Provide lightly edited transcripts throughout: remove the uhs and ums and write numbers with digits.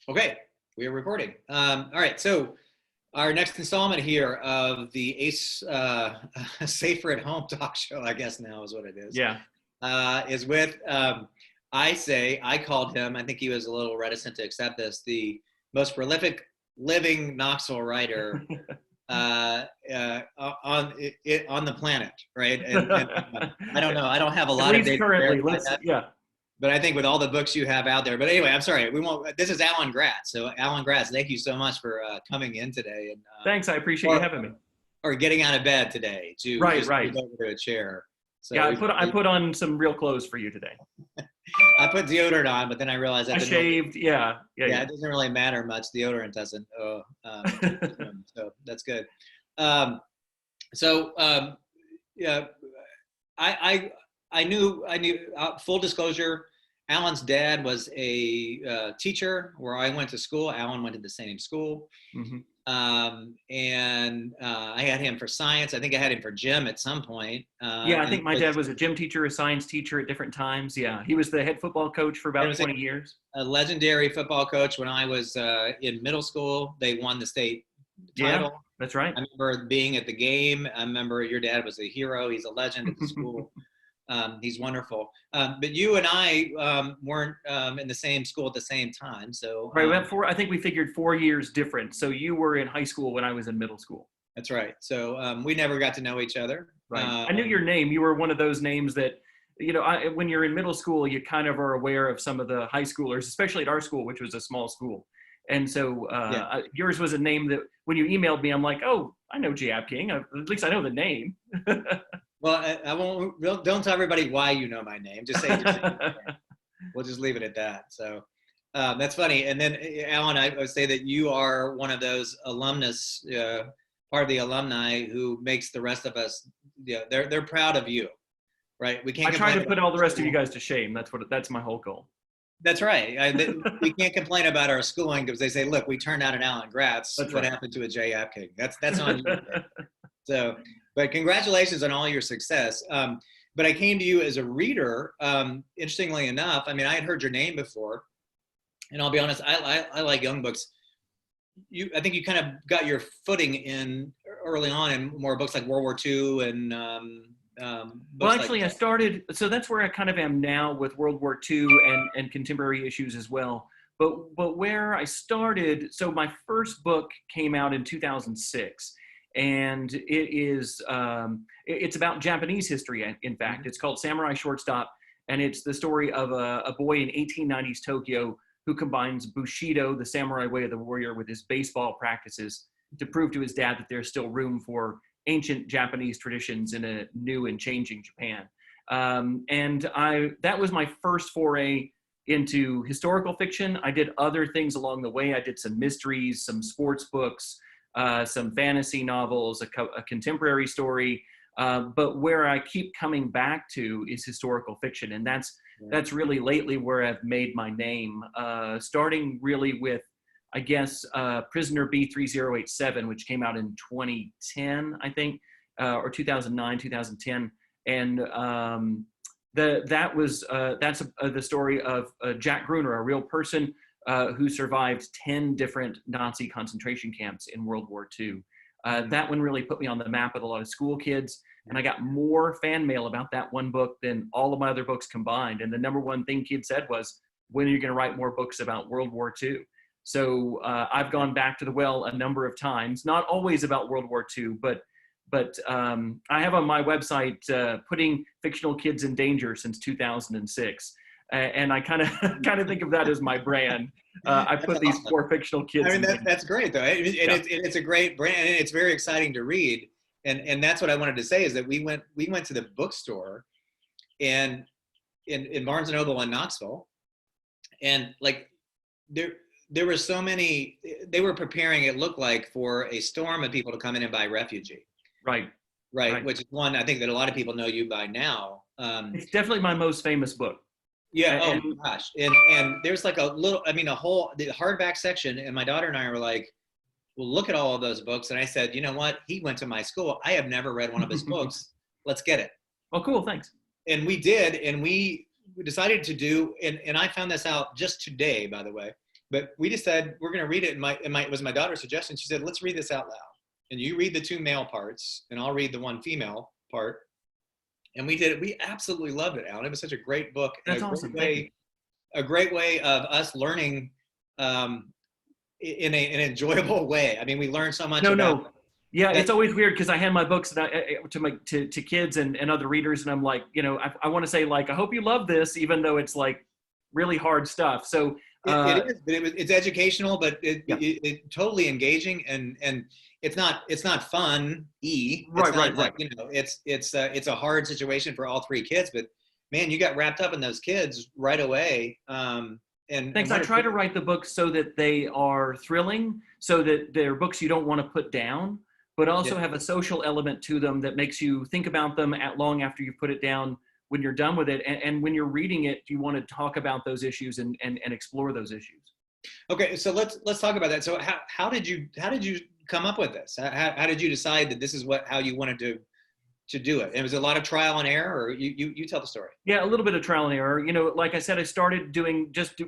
Okay, we are recording. All right, so our next installment here of the Ace Safer at Home talk show, I guess now is what it Yeah. is with, I called him, I think he was a little reticent to accept this, the most prolific living Knoxville writer on the planet, right? And I don't know, I don't have a At lot of least data to currently, verify that. yeah. But I think with all the books you have out there, but anyway, I'm sorry, we won't. This is Alan Gratz. So Alan Gratz, thank you so much for coming in today and Thanks, I appreciate you having me. or getting out of bed today to Right, just right. move over to a chair. So Yeah, I put on some real clothes for you today. I put deodorant on, but then I realized that I shaved. Yeah. it doesn't really matter much. Deodorant doesn't. So that's good. Yeah, I knew. Full disclosure, Alan's dad was a teacher where I went to school. Alan went to the same school. Mm-hmm. I had him for science. I think I had him for gym at some point. Yeah, I think my dad was a gym teacher, a science teacher at different times. Yeah, he was the head football coach for about 20 years. A legendary football coach when I was in middle school. They won the state title. Yeah, that's right. I remember being at the game. I remember your dad was a hero. He's a legend at the school. He's wonderful. But you and I weren't in the same school at the same time. So right, I think we figured 4 years different. So you were in high school when I was in middle school. That's right. So we never got to know each other. Right. I knew your name. You were one of those names that, when you're in middle school, you kind of are aware of some of the high schoolers, especially at our school, which was a small school. And so yours was a name that when you emailed me, I'm like, oh, I know J.Ab King. At least I know the name. Well, I won't. Don't tell everybody why you know my name. Just say. We'll just leave it at that. So that's funny. And then, Alan, I would say that you are one of those alumnus, part of the alumni who makes the rest of us. Yeah, they're proud of you, right? We can't. I try to put all the rest of you guys to shame. That's my whole goal. That's right. We can't complain about our schooling because they say, "Look, we turned out an Alan Gratz. What happened to a J.Ab King?" That's on you. So, but congratulations on all your success. But I came to you as a reader. Interestingly enough, I mean, I had heard your name before, and I'll be honest, I like young books. I think you kind of got your footing in early on in more books like World War II and. Well, actually, I started. So that's where I kind of am now with World War II and contemporary issues as well. But where I started, so my first book came out in 2006. And it's about Japanese history. In fact, it's called Samurai Shortstop, and it's the story of a boy in 1890s Tokyo who combines Bushido, the samurai way of the warrior, with his baseball practices to prove to his dad that there's still room for ancient Japanese traditions in a new and changing Japan. That was my first foray into historical fiction. I did other things along the way. I did some mysteries, some sports books, some fantasy novels, a contemporary story, but where I keep coming back to is historical fiction, and that's really lately where I've made my name. Starting really with, I guess, Prisoner B3087, which came out in 2010, I think, or 2009, 2010, and that's the story of Jack Gruner, a real person. Who survived 10 different Nazi concentration camps in World War II. That one really put me on the map with a lot of school kids, and I got more fan mail about that one book than all of my other books combined. And the number one thing kids said was, when are you going to write more books about World War II? So I've gone back to the well a number of times, not always about World War II, but I have on my website Putting Fictional Kids in Danger since 2006. And I kind of think of that as my brand. I put these poor fictional kids. I mean, that's great though. It's a great brand, and it's very exciting to read. And that's what I wanted to say is that we went to the bookstore, and in Barnes and Noble in Knoxville, and like there were so many. They were preparing, it looked like, for a storm of people to come in and buy Refugee. Right. Which is one I think that a lot of people know you by now. It's definitely my most famous book. Yeah. Oh gosh. And there's like the hardback section, and my daughter and I were like, well, look at all of those books. And I said, you know what? He went to my school. I have never read one of his books. Let's get it. Oh, cool. Thanks. And we did. And we decided to do, and I found this out just today, by the way, but we just said we're going to read it. And it was my daughter's suggestion. She said, let's read this out loud. And you read the 2 male parts, and I'll read the 1 female part. And we did it. We absolutely loved it, Alan. It was such a great book. That's and awesome. A great way of us learning in an enjoyable way. I mean, we learned so much about. Yeah, it's always weird because I hand my books to kids and other readers, and I'm like, I want to say, like, I hope you love this, even though it's like really hard stuff. So it is, but it's educational, but it totally engaging, and it's not fun. Right. It's a hard situation for all 3 kids, but man, you got wrapped up in those kids right away. Thanks. I try to write the books so that they are thrilling, so that they're books you don't want to put down, but also have a social element to them that makes you think about them long after you put it down when you're done with it. And when you're reading it, you want to talk about those issues and explore those issues. Okay, so let's talk about that. So how did you come up with this? How did you decide that this is how you wanted to do it? And was it a lot of trial and error, or you tell the story? Yeah, a little bit of trial and error. Like I said, I started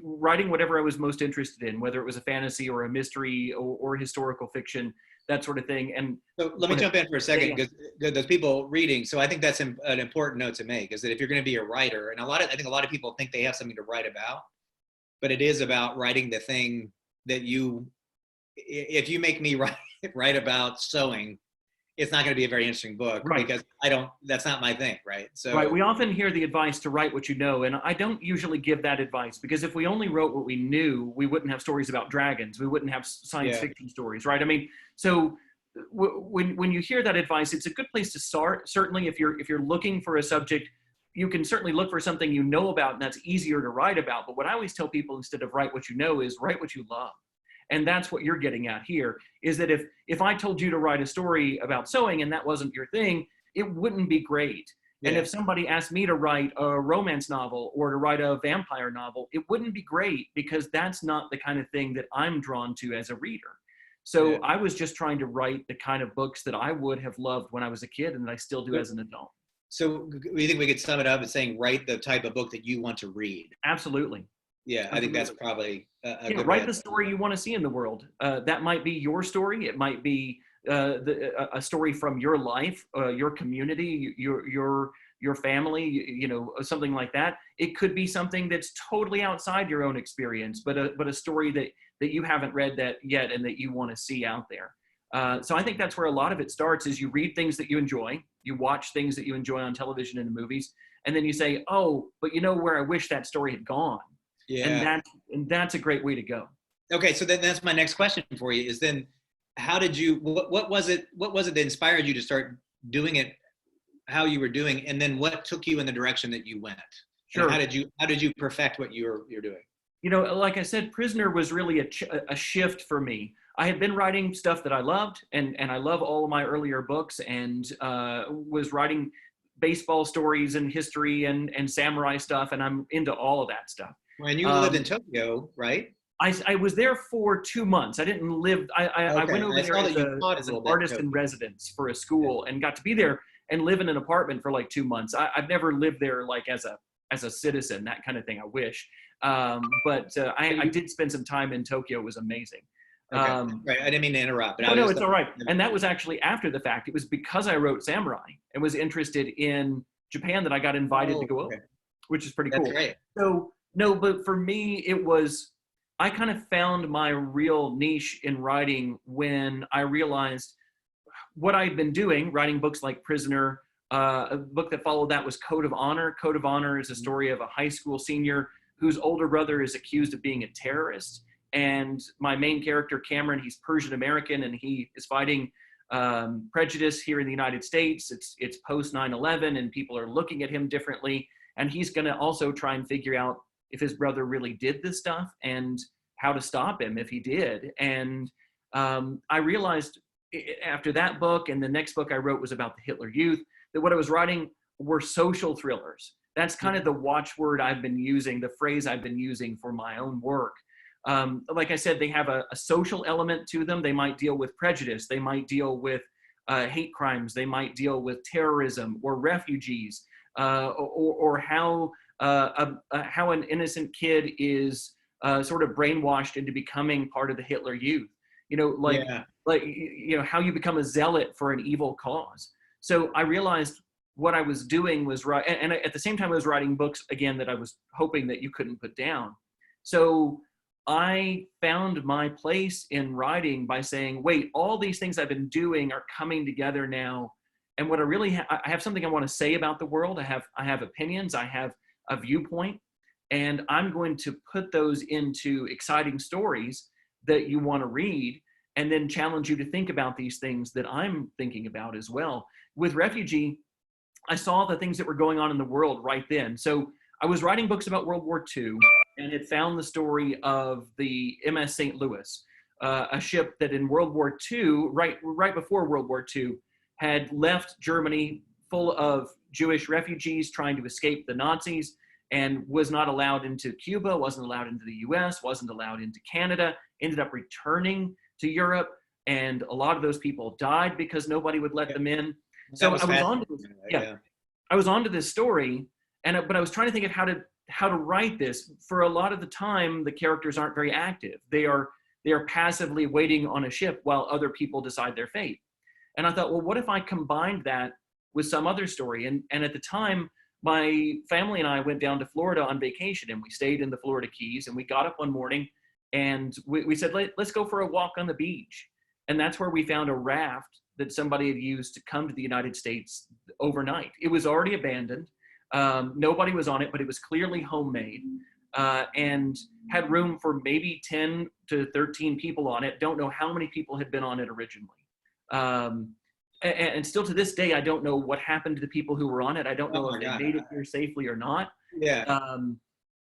writing whatever I was most interested in, whether it was a fantasy or a mystery or historical fiction, that sort of thing. And so let me jump in for a second, because there's people reading. So I think that's an important note to make, is that if you're going to be a writer, and I think a lot of people think they have something to write about, but it is about writing the thing that if you make me write about sewing, it's not going to be a very interesting book, because that's not my thing. Right. So we often hear the advice to write what you know. And I don't usually give that advice, because if we only wrote what we knew, we wouldn't have stories about dragons. We wouldn't have science fiction stories. Right. I mean, so when you hear that advice, it's a good place to start. Certainly if you're looking for a subject, you can certainly look for something you know about, and that's easier to write about. But what I always tell people, instead of write what you know, is write what you love. And that's what you're getting at here, is that if I told you to write a story about sewing and that wasn't your thing, it wouldn't be great. Yeah. And if somebody asked me to write a romance novel or to write a vampire novel, it wouldn't be great, because that's not the kind of thing that I'm drawn to as a reader. So I was just trying to write the kind of books that I would have loved when I was a kid, and that I still do as an adult. So we think we could sum it up as saying, write the type of book that you want to read. Absolutely. Yeah, I think that's probably a good write the story you want to see in the world. That might be your story. It might be a story from your life, your community, your family, something like that. It could be something that's totally outside your own experience, but a story that you haven't read that yet and that you want to see out there. So I think that's where a lot of it starts, is you read things that you enjoy, you watch things that you enjoy on television and the movies, and then you say, oh, but where I wish that story had gone. Yeah. And that's a great way to go. Okay, so then that's my next question for you, is then how did you, what was it that inspired you to start doing it how you were doing, and then what took you in the direction that you went? Sure. And how did you perfect what you're doing? Like I said, Prisoner was really a shift for me. I had been writing stuff that I loved, and I love all of my earlier books, and was writing baseball stories and history and samurai stuff, and I'm into all of that stuff. When you lived in Tokyo, right? I was there for 2 months. I didn't live. I went over there as an artist in residence for a school, and got to be there and live in an apartment for like 2 months. I've never lived there like as a citizen, that kind of thing. I wish, but I did spend some time in Tokyo. It was amazing. Okay. Right. I didn't mean to interrupt. But no, it's all right. And that was actually after the fact. It was because I wrote Samurai and was interested in Japan that I got invited to go over, which is pretty cool. Great. So no, but for me, I kind of found my real niche in writing when I realized what I'd been doing, writing books like Prisoner. A book that followed that was Code of Honor. Code of Honor is a story of a high school senior whose older brother is accused of being a terrorist. And my main character, Cameron, he's Persian American, and he is fighting prejudice here in the United States. It's post 9/11, and people are looking at him differently. And he's going to also try and figure out if his brother really did this stuff and how to stop him if he did. And I realized after that book, and the next book I wrote was about the Hitler Youth, that what I was writing were social thrillers. That's kind of the watchword I've been using, the phrase I've been using for my own work. Like I said, they have a social element to them. They might deal with prejudice. They might deal with hate crimes. They might deal with terrorism or refugees, or how an innocent kid is sort of brainwashed into becoming part of the Hitler Youth. Yeah. How you become a zealot for an evil cause. So I realized what I was doing was right. And at the same time, I was writing books again that I was hoping that you couldn't put down. So I found my place in writing by saying, wait, all these things I've been doing are coming together now. And what I really I have something I want to say about the world. I have opinions. I have a viewpoint, and I'm going to put those into exciting stories that you want to read, and then challenge you to think about these things that I'm thinking about as well. With Refugee, I saw the things that were going on in the world right then. So I was writing books about World War II and had found the story of the MS St. Louis, a ship that in World War II, right before World War II, had left Germany full of Jewish refugees trying to escape the Nazis, and was not allowed into Cuba, wasn't allowed into the US, wasn't allowed into Canada, ended up returning to Europe. And a lot of those people died because nobody would let them in. So I was on to this, I was onto this story, but I was trying to think of how to write this. For a lot of the time, the characters aren't very active. They are passively waiting on a ship while other people decide their fate. And I thought, well, what if I combined that with some other story? And at the time, my family and I went down to Florida on vacation, and we stayed in the Florida Keys, and we got up one morning and we said, let's go for a walk on the beach. And that's where we found a raft that somebody had used to come to the United States overnight. It was already abandoned. Nobody was on it, but it was clearly homemade, and had room for maybe 10 to 13 people on it. Don't know how many people had been on it originally. And still to this day, I don't know what happened to the people who were on it. I don't know if they made it here safely or not. Yeah.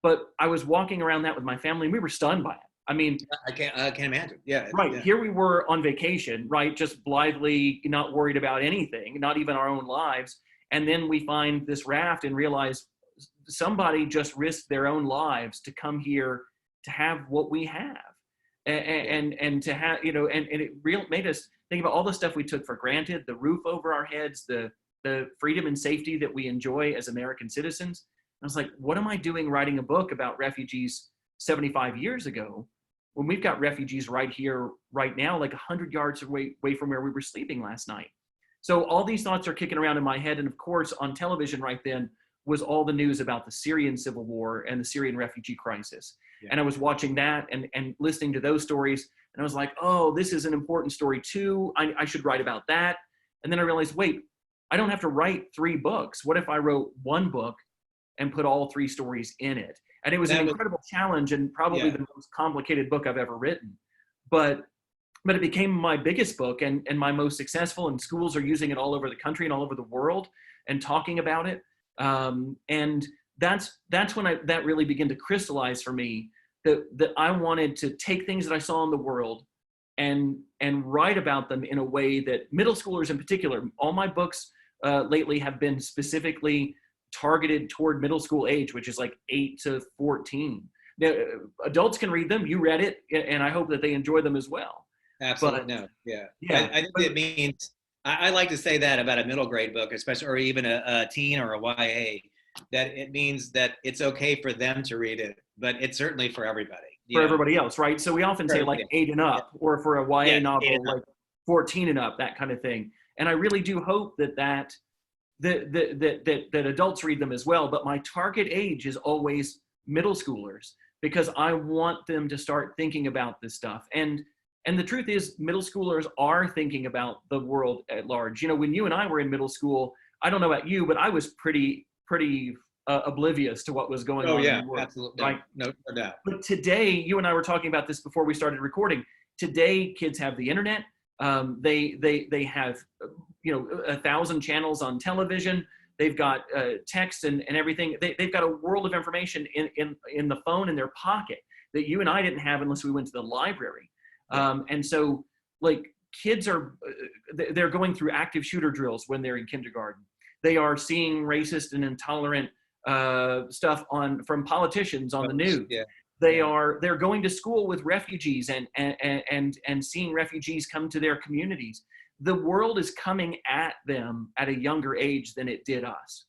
But I was walking around that with my family, and we were stunned by it. I mean, I can't imagine. Yeah. Right. Yeah. Here we were on vacation, right? Just blithely not worried about anything, not even our own lives. And then we find this raft and realize somebody just risked their own lives to come here to have what we have. And to have, and it made us think about all the stuff we took for granted, the roof over our heads, the freedom and safety that we enjoy as American citizens. I was like, what am I doing writing a book about refugees 75 years ago when we've got refugees right here, right now, like 100 yards away from where we were sleeping last night? So all these thoughts are kicking around in my head. And of course, on television right then was all the news about the Syrian civil war and the Syrian refugee crisis. Yeah. And I was watching that and listening to those stories. And I was like, oh, this is an important story too. I should write about that. And then I realized, wait, I don't have to write 3 books. What if I wrote 1 book and put all 3 stories in it? And it was an incredible challenge, and probably the most complicated book I've ever written. But it became my biggest book and my most successful, and schools are using it all over the country and all over the world and talking about it. And that's when that really began to crystallize for me that I wanted to take things that I saw in the world and write about them in a way that middle schoolers in particular, all my books lately have been specifically targeted toward middle school age, which is like 8 to 14. Now, adults can read them. You read it, and I hope that they enjoy them as well. Absolutely. I think it means, I like to say that about a middle grade book, especially, or even a teen or a YA, that it means that it's okay for them to read it, but it's certainly for everybody. For everybody else, right? So we often say like 8 and up, or for a YA novel, like 14 and up, that kind of thing. And I really do hope that adults read them as well. But my target age is always middle schoolers, because I want them to start thinking about this stuff. And the truth is, middle schoolers are thinking about the world at large. When you and I were in middle school, I don't know about you, but I was pretty oblivious to what was going on in the world. Absolutely. Right? No doubt. But today, you and I were talking about this before we started recording. Today, kids have the internet. They have 1,000 channels on television. They've got text and everything. They've got a world of information in the phone in their pocket that you and I didn't have unless we went to the library. And so, like, kids they're going through active shooter drills when they're in kindergarten. They are seeing racist and intolerant stuff from politicians on the news. Yeah. They're going to school with refugees and seeing refugees come to their communities. The world is coming at them at a younger age than it did us.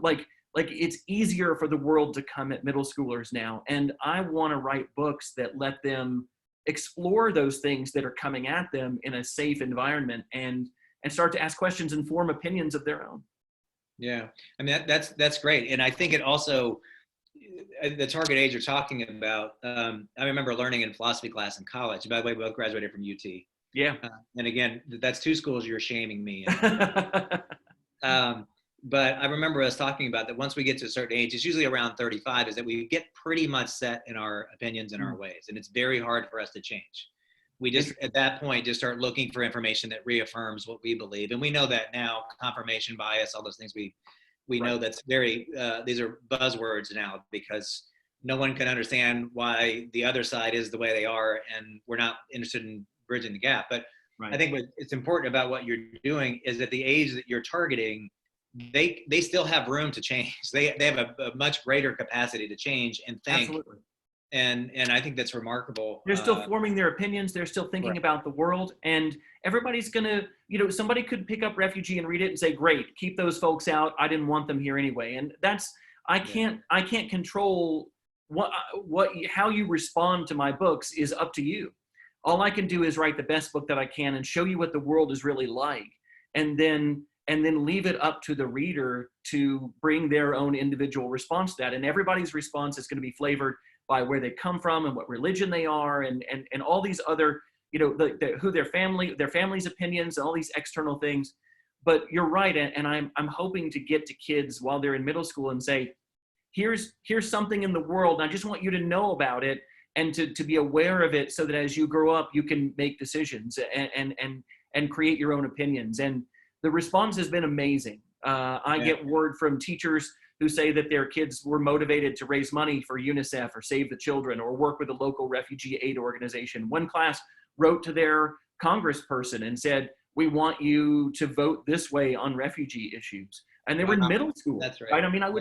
Like like it's easier for the world to come at middle schoolers now. And I want to write books that let them explore those things that are coming at them in a safe environment, and start to ask questions and form opinions of their own. Yeah, I mean that's great, and I think it also, the target age you're talking about. I remember learning in philosophy class in college. By the way, we both graduated from UT. Yeah. And again, that's two schools you're shaming me in. But I remember us talking about that once we get to a certain age, it's usually around 35, is that we get pretty much set in our opinions and our ways, and it's very hard for us to change. We just, at that point, just start looking for information that reaffirms what we believe. And we know that now, confirmation bias, all those things, we know that's very, these are buzzwords now, because no one can understand why the other side is the way they are, and we're not interested in bridging the gap. But I think what it's important about what you're doing is at the age that you're targeting, they still have room to change. They have a much greater capacity to change and think. Absolutely. And I think that's remarkable. They're still forming their opinions. They're still thinking about the world, and everybody's gonna, somebody could pick up Refugee and read it and say, great, keep those folks out. I didn't want them here anyway. And that's, I can't control how you respond to my books is up to you. All I can do is write the best book that I can and show you what the world is really like. And then leave it up to the reader to bring their own individual response to that. And everybody's response is going to be flavored by where they come from and what religion they are, and all these other, who their family's opinions, and all these external things. But you're right, and I'm hoping to get to kids while they're in middle school and say, here's something in the world, and I just want you to know about it, and to be aware of it, so that as you grow up, you can make decisions and create your own opinions. And the response has been amazing. I get word from teachers who say that their kids were motivated to raise money for UNICEF or Save the Children or work with a local refugee aid organization. One class wrote to their congressperson and said, we want you to vote this way on refugee issues. And they were in middle school. That's right. I mean, I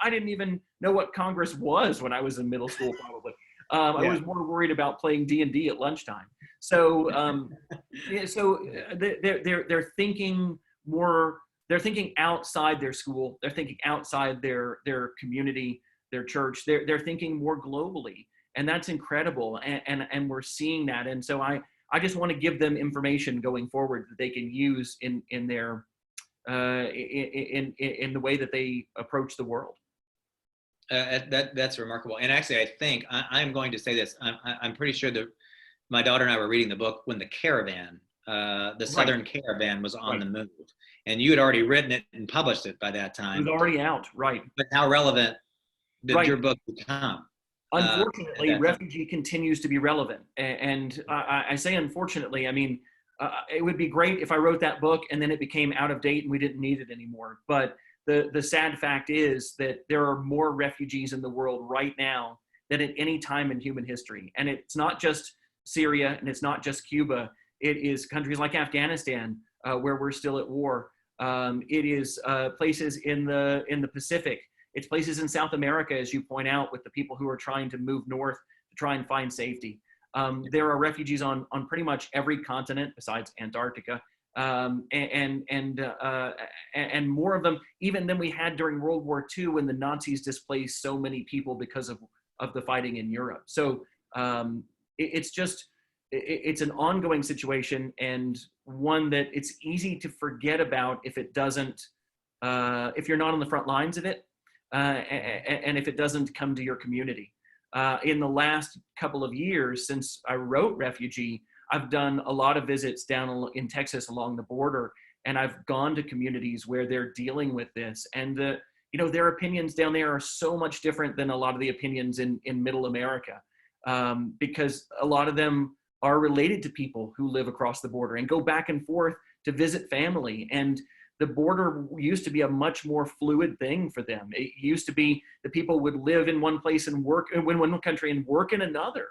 didn't even know what Congress was when I was in middle school, probably. I was more worried about playing D&D at lunchtime. So, they're thinking more. They're thinking outside their school. They're thinking outside their community, their church. They're thinking more globally, and that's incredible. And we're seeing that. And so I just want to give them information going forward that they can use in their in the way that they approach the world. That's remarkable. And actually, I think I'm going to say this. I'm pretty sure that my daughter and I were reading the book when the caravan, the Southern Caravan, was on the move, and you had already written it and published it by that time. It was already out, right? But how relevant did your book become? Unfortunately, Refugee continues to be relevant, and I say unfortunately. I mean, it would be great if I wrote that book and then it became out of date and we didn't need it anymore. But the sad fact is that there are more refugees in the world right now than at any time in human history. And it's not just Syria, and it's not just Cuba. It is countries like Afghanistan, where we're still at war. It is places in the Pacific. It's places in South America, as you point out, with the people who are trying to move north to try and find safety. There are refugees on pretty much every continent besides Antarctica. And more of them even than we had during World War II, when the Nazis displaced so many people because of the fighting in Europe. So it's an ongoing situation, and one that it's easy to forget about if it doesn't, if you're not on the front lines of it, and if it doesn't come to your community. In the last couple of years since I wrote Refugee, I've done a lot of visits down in Texas along the border, and I've gone to communities where they're dealing with this, and their opinions down there are so much different than a lot of the opinions in Middle America, because a lot of them are related to people who live across the border and go back and forth to visit family. And the border used to be a much more fluid thing for them. It used to be that people would live in one place and work in one country and work in another.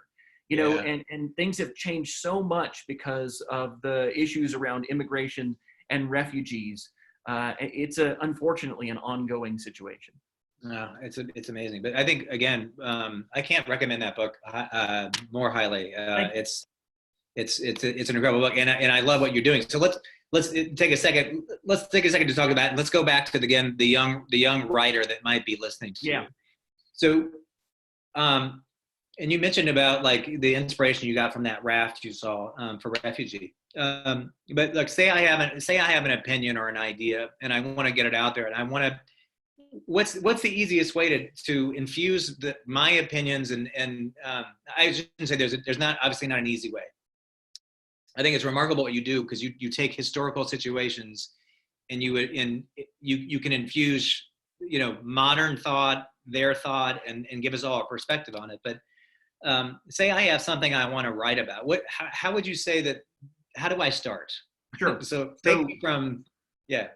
And things have changed so much because of the issues around immigration and refugees. It's unfortunately an ongoing situation. No, it's amazing. But I think, again, I can't recommend that book more highly. It's an incredible book, and I love what you're doing. So let's take a second. Let's take a second to talk about. Let's go back to the young writer that might be listening to Yeah. you. So, and you mentioned about like the inspiration you got from that raft you saw for refugee. But like, say I have an opinion or an idea, and I want to get it out there, and I want to. What's the easiest way to infuse my opinions and I shouldn't say there's not obviously not an easy way. I think it's remarkable what you do because you take historical situations and you can infuse modern thought, their thought, and give us all a perspective on it. But say I have something I want to write about. How would you say that? How do I start? Sure. So take me from yeah.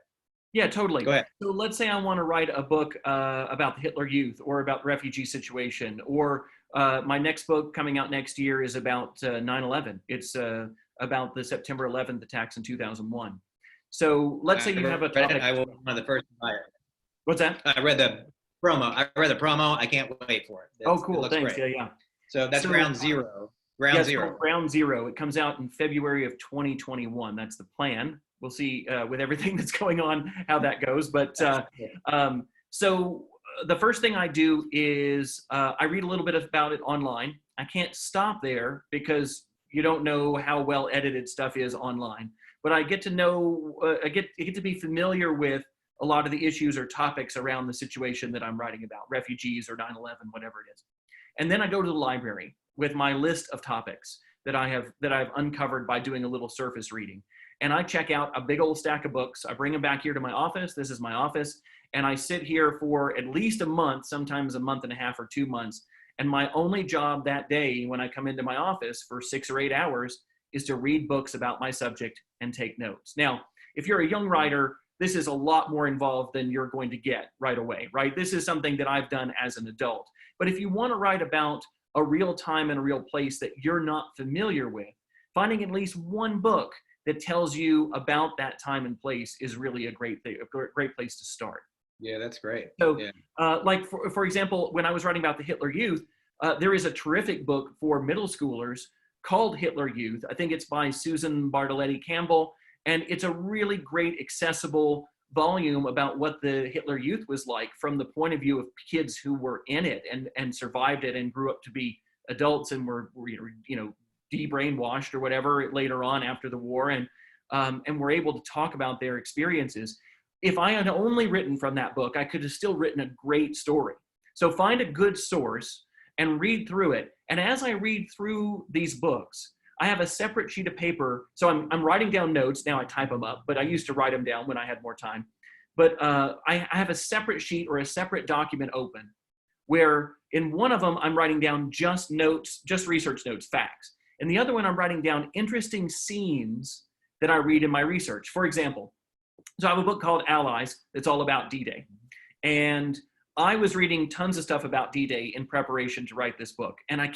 Yeah, totally. Go ahead. So let's say I want to write a book about the Hitler Youth or about the refugee situation, or my next book coming out next year is about 9/11. It's about the September 11th attacks in 2001. So let's say you have a topic. I will be one of the first to buy it. What's that? I read the promo. I can't wait for it. Oh, cool. It looks Thanks. great. Yeah. So that's Ground Zero. Ground Zero. It comes out in February of 2021. That's the plan. We'll see with everything that's going on how that goes. But so the first thing I do is I read a little bit about it online. I can't stop there because you don't know how well edited stuff is online. But I get to know, I get to be familiar with a lot of the issues or topics around the situation that I'm writing about, refugees or 9/11, whatever it is. And then I go to the library with my list of topics that I've uncovered by doing a little surface reading. And I check out a big old stack of books. I bring them back here to my office. This is my office. And I sit here for at least a month, sometimes a month and a half or 2 months. And my only job that day when I come into my office for 6 or 8 hours is to read books about my subject and take notes. Now, if you're a young writer, this is a lot more involved than you're going to get right away, right? This is something that I've done as an adult. But if you want to write about a real time and a real place that you're not familiar with, finding at least one book that tells you about that time and place is really a great thing, a great place to start. Yeah, that's great. So, yeah. Like for example, when I was writing about the Hitler Youth, there is a terrific book for middle schoolers called Hitler Youth. I think it's by Susan Bartoletti Campbell, and it's a really great, accessible volume about what the Hitler Youth was like from the point of view of kids who were in it and survived it and grew up to be adults and were de-brainwashed or whatever later on after the war, and were able to talk about their experiences. If I had only written from that book, I could have still written a great story. So find a good source and read through it. And as I read through these books, I have a separate sheet of paper. So I'm writing down notes. Now I type them up, but I used to write them down when I had more time. But I have a separate sheet or a separate document open where in one of them, I'm writing down just notes, just research notes, facts. And the other one, I'm writing down interesting scenes that I read in my research. For example, so I have a book called Allies that's all about D-Day. And I was reading tons of stuff about D-Day in preparation to write this book. And I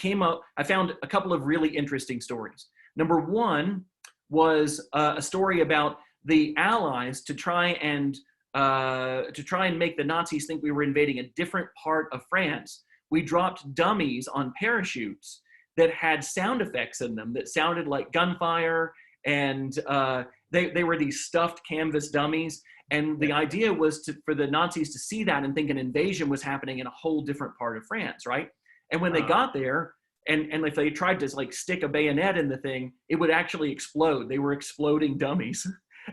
found a couple of really interesting stories. Number one was a story about the Allies to try and make the Nazis think we were invading a different part of France. We dropped dummies on parachutes that had sound effects in them that sounded like gunfire, and they were these stuffed canvas dummies. And the idea was for the Nazis to see that and think an invasion was happening in a whole different part of France, right? And when they got there, and if they tried to like stick a bayonet in the thing, it would actually explode. They were exploding dummies.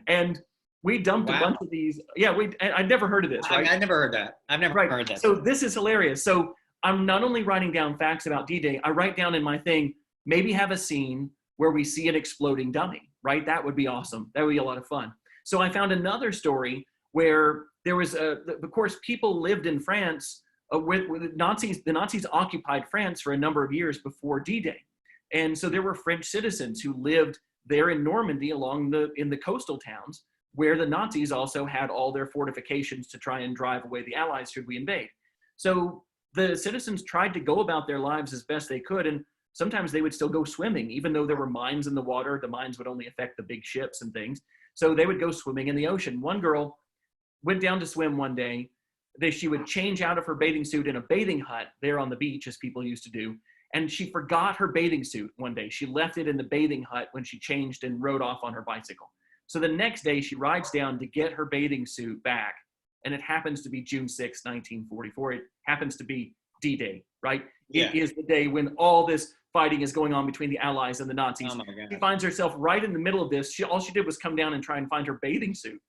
And we dumped a bunch of these. Yeah, I'd never heard of this, right? I never heard that. I've never heard that. So this is hilarious. So I'm not only writing down facts about D-Day, I write down in my thing, maybe have a scene where we see an exploding dummy, right? That would be awesome. That would be a lot of fun. So I found another story where there was, of course, people lived in France with the Nazis. The Nazis occupied France for a number of years before D-Day. And so there were French citizens who lived there in Normandy in the coastal towns where the Nazis also had all their fortifications to try and drive away the Allies should we invade. So the citizens tried to go about their lives as best they could, and sometimes they would still go swimming, even though there were mines in the water. The mines would only affect the big ships and things. So they would go swimming in the ocean. One girl went down to swim one day. She would change out of her bathing suit in a bathing hut there on the beach, as people used to do. And she forgot her bathing suit one day. She left it in the bathing hut when she changed and rode off on her bicycle. So the next day she rides down to get her bathing suit back. And it happens to be June 6, 1944. It happens to be D-Day, right? Yeah. It is the day when all this fighting is going on between the Allies and the Nazis. Oh my God. She finds herself right in the middle of this. All she did was come down and try and find her bathing suit.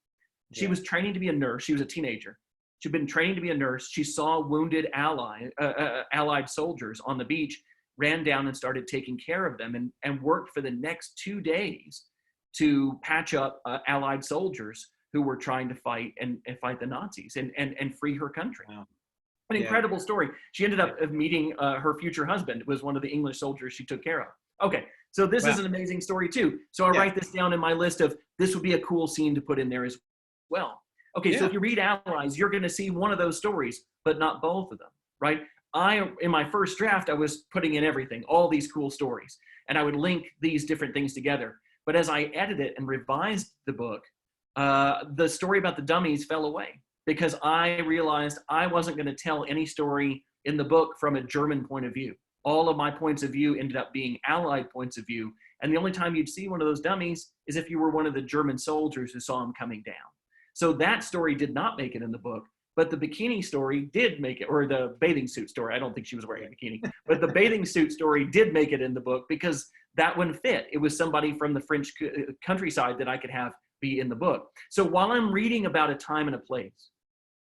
She was training to be a nurse. She was a teenager. She'd been training to be a nurse. She saw wounded Allied soldiers on the beach, ran down and started taking care of them, and worked for the next 2 days to patch up Allied soldiers who were trying to fight and fight the Nazis and free her country. Wow. An incredible story. She ended up meeting her future husband, was one of the English soldiers she took care of. Okay, so this is an amazing story too. So I write this down in my list of this would be a cool scene to put in there as well. Okay, so if you read Allies, you're going to see one of those stories, but not both of them, right? In my first draft, I was putting in everything, all these cool stories, and I would link these different things together. But as I edited and revised the book, the story about the dummies fell away because I realized I wasn't going to tell any story in the book from a German point of view. All of my points of view ended up being Allied points of view. And the only time you'd see one of those dummies is if you were one of the German soldiers who saw them coming down. So that story did not make it in the book, but the bikini story did make it, or the bathing suit story. I don't think she was wearing a bikini, but the bathing suit story did make it in the book because that one fit. It was somebody from the French countryside that I could have be in the book. So while I'm reading about a time and a place,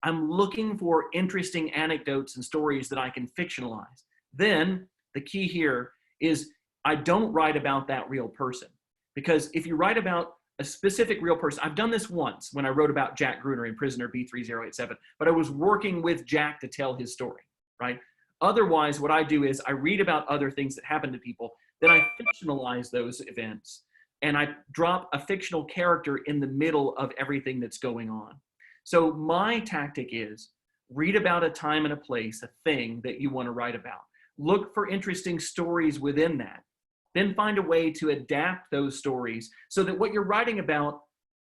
I'm looking for interesting anecdotes and stories that I can fictionalize. Then the key here is I don't write about that real person, because if you write about a specific real person, I've done this once when I wrote about Jack Gruner in Prisoner B3087, but I was working with Jack to tell his story, right? Otherwise, what I do is I read about other things that happen to people, then I fictionalize those events, and I drop a fictional character in the middle of everything that's going on. So my tactic is read about a time and a place, a thing that you want to write about. Look for interesting stories within that. Then find a way to adapt those stories so that what you're writing about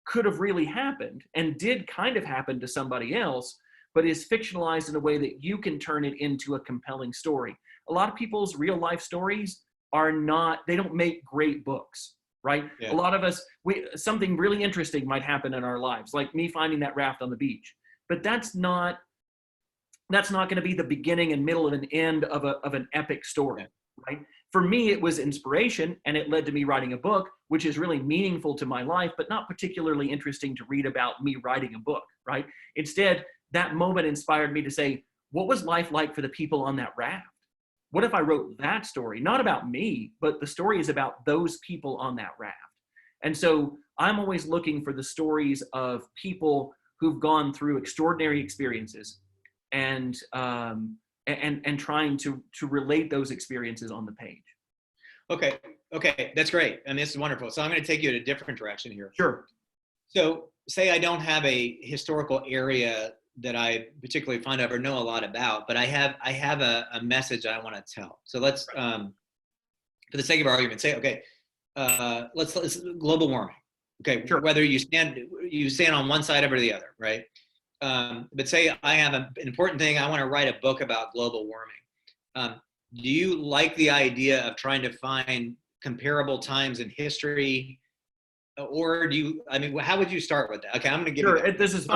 could have really happened and did kind of happen to somebody else, but is fictionalized in a way that you can turn it into a compelling story. A lot of people's real life stories are not, they don't make great books, right? Yeah. A lot of us, something really interesting might happen in our lives, like me finding that raft on the beach, but that's not going to be the beginning and middle and end of an epic story, right? For me, it was inspiration, and it led to me writing a book, which is really meaningful to my life, but not particularly interesting to read about me writing a book, right? Instead, that moment inspired me to say, what was life like for the people on that raft? What if I wrote that story? Not about me, but the story is about those people on that raft. And so I'm always looking for the stories of people who've gone through extraordinary experiences and trying to relate those experiences on the page. Okay, that's great. And this is wonderful. So I'm going to take you in a different direction here. Sure. So say I don't have a historical area that I particularly fond of or know a lot about, but I have a message I want to tell. So let's, for the sake of argument, say, okay, let's global warming. Okay, sure. Whether you stand on one side or the other, right? But say I have an important thing, I want to write a book about global warming. Do you like the idea of trying to find comparable times in history? Or how would you start with that? Okay, I'm going to give you that. This is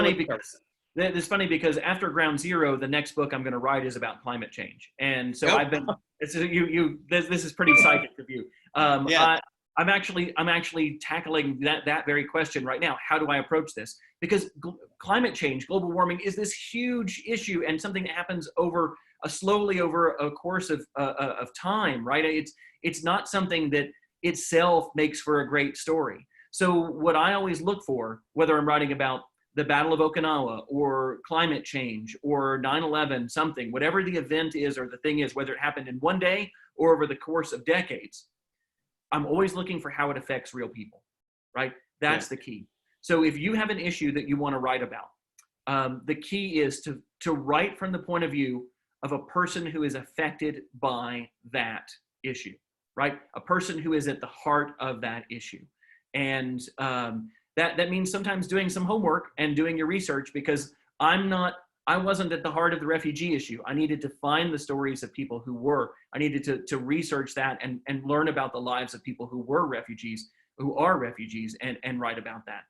funny because after Ground Zero, the next book I'm going to write is about climate change. And so I've been, this is pretty psychic of you. I'm actually tackling that very question right now. How do I approach this? Because climate change, global warming, is this huge issue and something that happens slowly over a course of time, right? It's not something that itself makes for a great story. So what I always look for, whether I'm writing about the Battle of Okinawa or climate change or 9/11, something, whatever the event is or the thing is, whether it happened in one day or over the course of decades, I'm always looking for how it affects real people, right? That's the key. So if you have an issue that you want to write about, the key is to write from the point of view of a person who is affected by that issue, right? A person who is at the heart of that issue. And that means sometimes doing some homework and doing your research, because I wasn't at the heart of the refugee issue. I needed to find the stories of people who were. I needed to research that and learn about the lives of people who were refugees. who are refugees and write about that.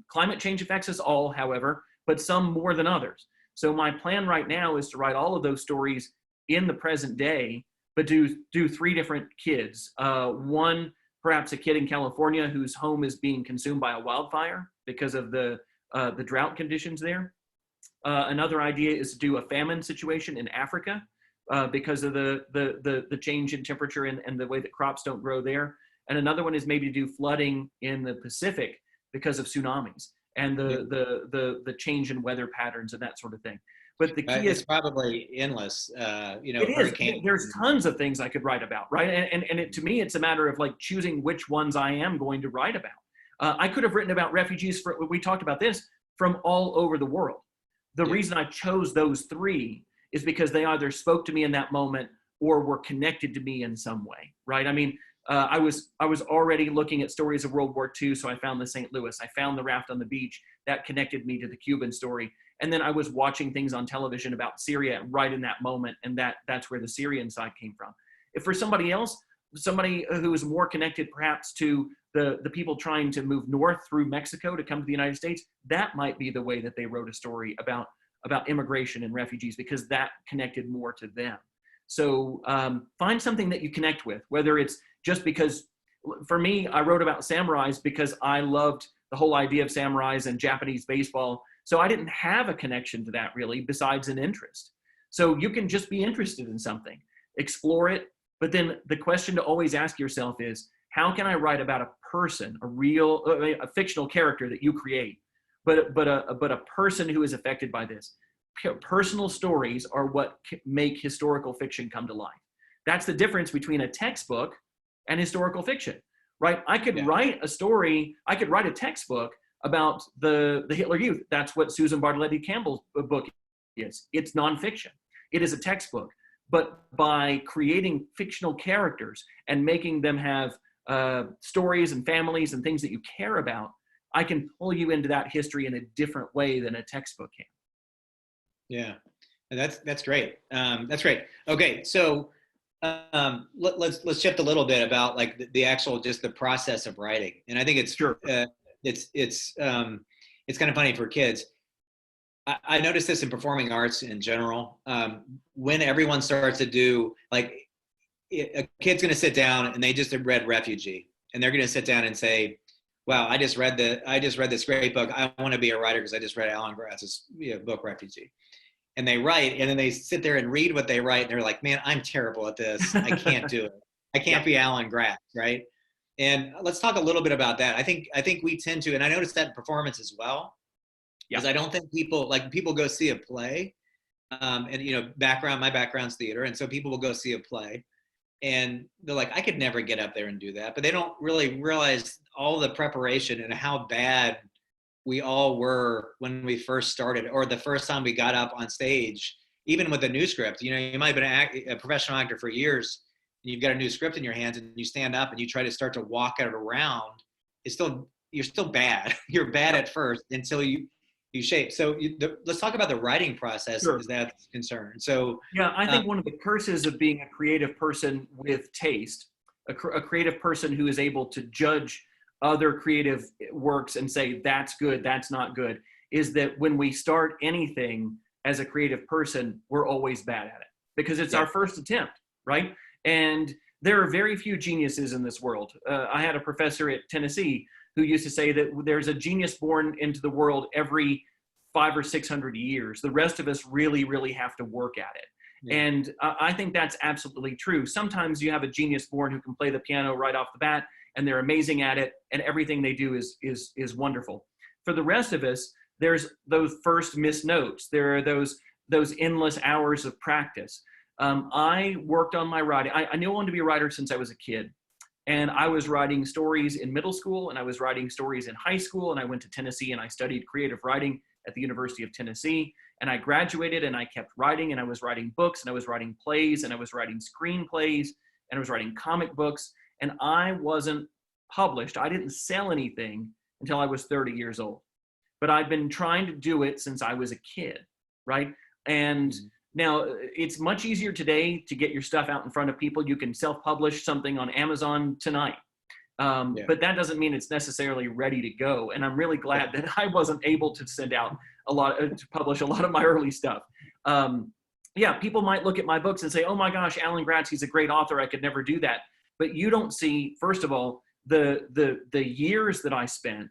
Climate change affects us all, however, but some more than others. So my plan right now is to write all of those stories in the present day, but do 3 different kids. One, perhaps a kid in California whose home is being consumed by a wildfire because of the drought conditions there. Another idea is to do a famine situation in Africa because of the change in temperature and the way that crops don't grow there. And another one is maybe to do flooding in the Pacific because of tsunamis and the change in weather patterns and that sort of thing. But the key is probably endless. It is. Hurricane. There's tons of things I could write about, right? And to me, it's a matter of like choosing which ones I am going to write about. I could have written about refugees we talked about this, from all over the world. The reason I chose those 3 is because they either spoke to me in that moment or were connected to me in some way, right? I mean, I was already looking at stories of World War II, so I found the St. Louis. I found the raft on the beach. That connected me to the Cuban story. And then I was watching things on television about Syria right in that moment, and that's where the Syrian side came from. If for somebody else, somebody who is more connected perhaps to the people trying to move north through Mexico to come to the United States, that might be the way that they wrote a story about immigration and refugees, because that connected more to them. So find something that you connect with, whether it's just because, for me, I wrote about samurais because I loved the whole idea of samurais and Japanese baseball. So I didn't have a connection to that really, besides an interest. So you can just be interested in something, explore it. But then the question to always ask yourself is, how can I write about a person, a fictional character that you create, but a person who is affected by this? Personal stories are what make historical fiction come to life. That's the difference between a textbook and historical fiction, right? I could write a story, I could write a textbook about the Hitler Youth. That's what Susan Bartoletta Campbell's book is. It's nonfiction. It is a textbook. But by creating fictional characters and making them have stories and families and things that you care about, I can pull you into that history in a different way than a textbook can. Yeah, that's great. That's great. Okay, so let's shift a little bit about like the actual just the process of writing, and I think it's sure. It's kind of funny for kids. I noticed this in performing arts in general. When everyone starts to do, like, a kid's going to sit down and they just have read Refugee, and they're going to sit down and say, "Wow, I just read this great book. I want to be a writer because I just read Alan Gratz's book Refugee." And they write, and then they sit there and read what they write, and they're like, "Man, I'm terrible at this. I can't do it. I can't be Alan Gratz," right? And let's talk a little bit about that. I think we tend to, and I noticed that in performance as well, because I don't think people go see a play, and my background's theater, and so people will go see a play, and they're like, "I could never get up there and do that," but they don't really realize all the preparation and how bad we all were when we first started, or the first time we got up on stage, even with a new script. You might have been a professional actor for years, and you've got a new script in your hands, and you stand up and you try to start to walk it around. You're still bad. You're bad at first until you shape. So let's talk about the writing process as that's concerned. So yeah, I think one of the curses of being a creative person with taste, a creative person who is able to judge other creative works and say, that's good, that's not good, is that when we start anything as a creative person, we're always bad at it because it's our first attempt, right? And there are very few geniuses in this world. I had a professor at Tennessee who used to say that there's a genius born into the world every 500 or 600 years. The rest of us really, really have to work at it. Yeah. And I think that's absolutely true. Sometimes you have a genius born who can play the piano right off the bat, and they're amazing at it, and everything they do is wonderful. For the rest of us, there's those first missed notes. There are those endless hours of practice. I worked on my writing. I knew I wanted to be a writer since I was a kid. And I was writing stories in middle school, and I was writing stories in high school, and I went to Tennessee and I studied creative writing at the University of Tennessee. And I graduated and I kept writing, and I was writing books, and I was writing plays, and I was writing screenplays, and I was writing comic books. And I wasn't published. I didn't sell anything until I was 30 years old. But I've been trying to do it since I was a kid, right? And now it's much easier today to get your stuff out in front of people. You can self-publish something on Amazon tonight. But that doesn't mean it's necessarily ready to go. And I'm really glad that I wasn't able to send out to publish a lot of my early stuff. People might look at my books and say, oh my gosh, Alan Gratz, he's a great author. I could never do that. But you don't see, first of all, the years that I spent,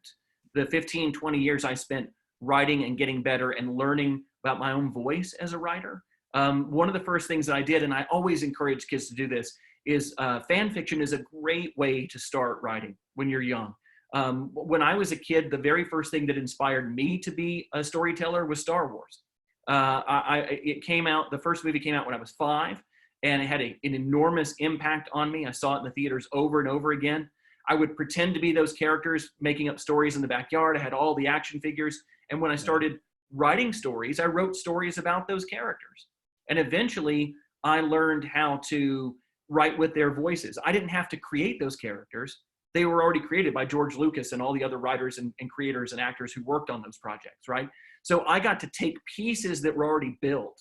the 15, 20 years I spent writing and getting better and learning about my own voice as a writer. One of the first things that I did, and I always encourage kids to do this, is fan fiction is a great way to start writing when you're young. When I was a kid, the very first thing that inspired me to be a storyteller was Star Wars. It came out, the first movie came out when I was 5, and it had an enormous impact on me. I saw it in the theaters over and over again. I would pretend to be those characters, making up stories in the backyard. I had all the action figures. And when I started writing stories, I wrote stories about those characters. And eventually I learned how to write with their voices. I didn't have to create those characters. They were already created by George Lucas and all the other writers and creators and actors who worked on those projects, right? So I got to take pieces that were already built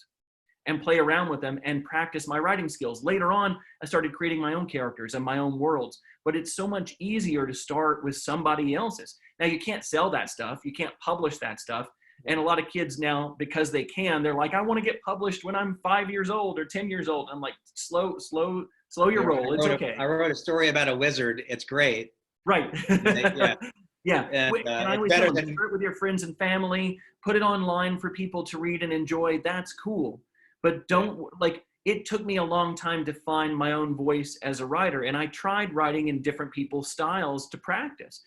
and play around with them and practice my writing skills. Later on, I started creating my own characters and my own worlds, but it's so much easier to start with somebody else's. Now, you can't sell that stuff. You can't publish that stuff. And a lot of kids now, because they can, they're like, I want to get published when I'm 5 years old or 10 years old. I'm like, slow your roll. It's okay. I wrote a story about a wizard. It's great. Right. Yeah. And I always tell them, share it with your friends and family, put it online for people to read and enjoy. That's cool. But it took me a long time to find my own voice as a writer. And I tried writing in different people's styles to practice.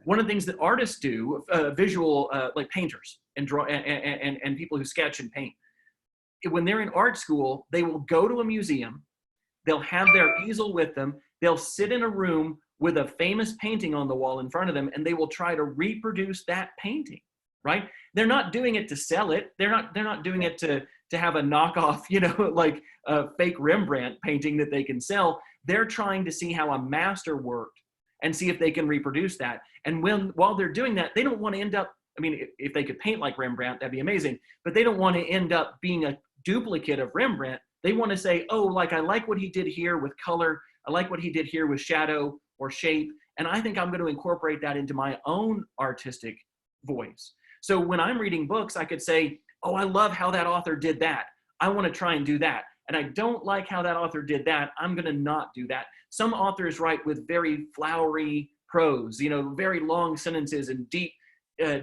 One of the things that artists do, visual, like painters and draw and people who sketch and paint, when they're in art school, they will go to a museum, they'll have their easel with them, they'll sit in a room with a famous painting on the wall in front of them, and they will try to reproduce that painting, right? They're not doing it to sell it. They're not doing it to have a knockoff, like a fake Rembrandt painting that they can sell. They're trying to see how a master worked and see if they can reproduce that. And while they're doing that, they don't want to end up, if they could paint like Rembrandt, that'd be amazing, but they don't want to end up being a duplicate of Rembrandt. They want to say, oh, I like what he did here with color. I like what he did here with shadow or shape. And I think I'm going to incorporate that into my own artistic voice. So when I'm reading books, I could say, oh, I love how that author did that. I want to try and do that. And I don't like how that author did that. I'm going to not do that. Some authors write with very flowery prose, very long sentences and deep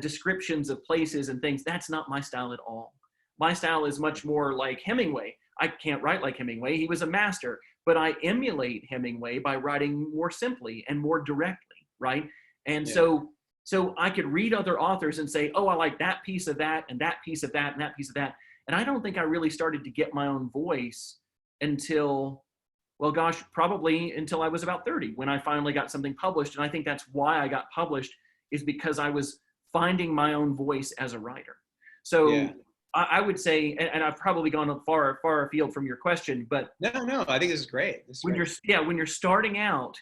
descriptions of places and things. That's not my style at all. My style is much more like Hemingway. I can't write like Hemingway. He was a master, but I emulate Hemingway by writing more simply and more directly, right? And so I could read other authors and say, oh, I like that piece of that and that piece of that and that piece of that. And I don't think I really started to get my own voice until, probably until I was about 30, when I finally got something published. And I think that's why I got published, is because I was finding my own voice as a writer. So I would say, and I've probably gone far afield from your question, but no, I think this is great. When you're starting out,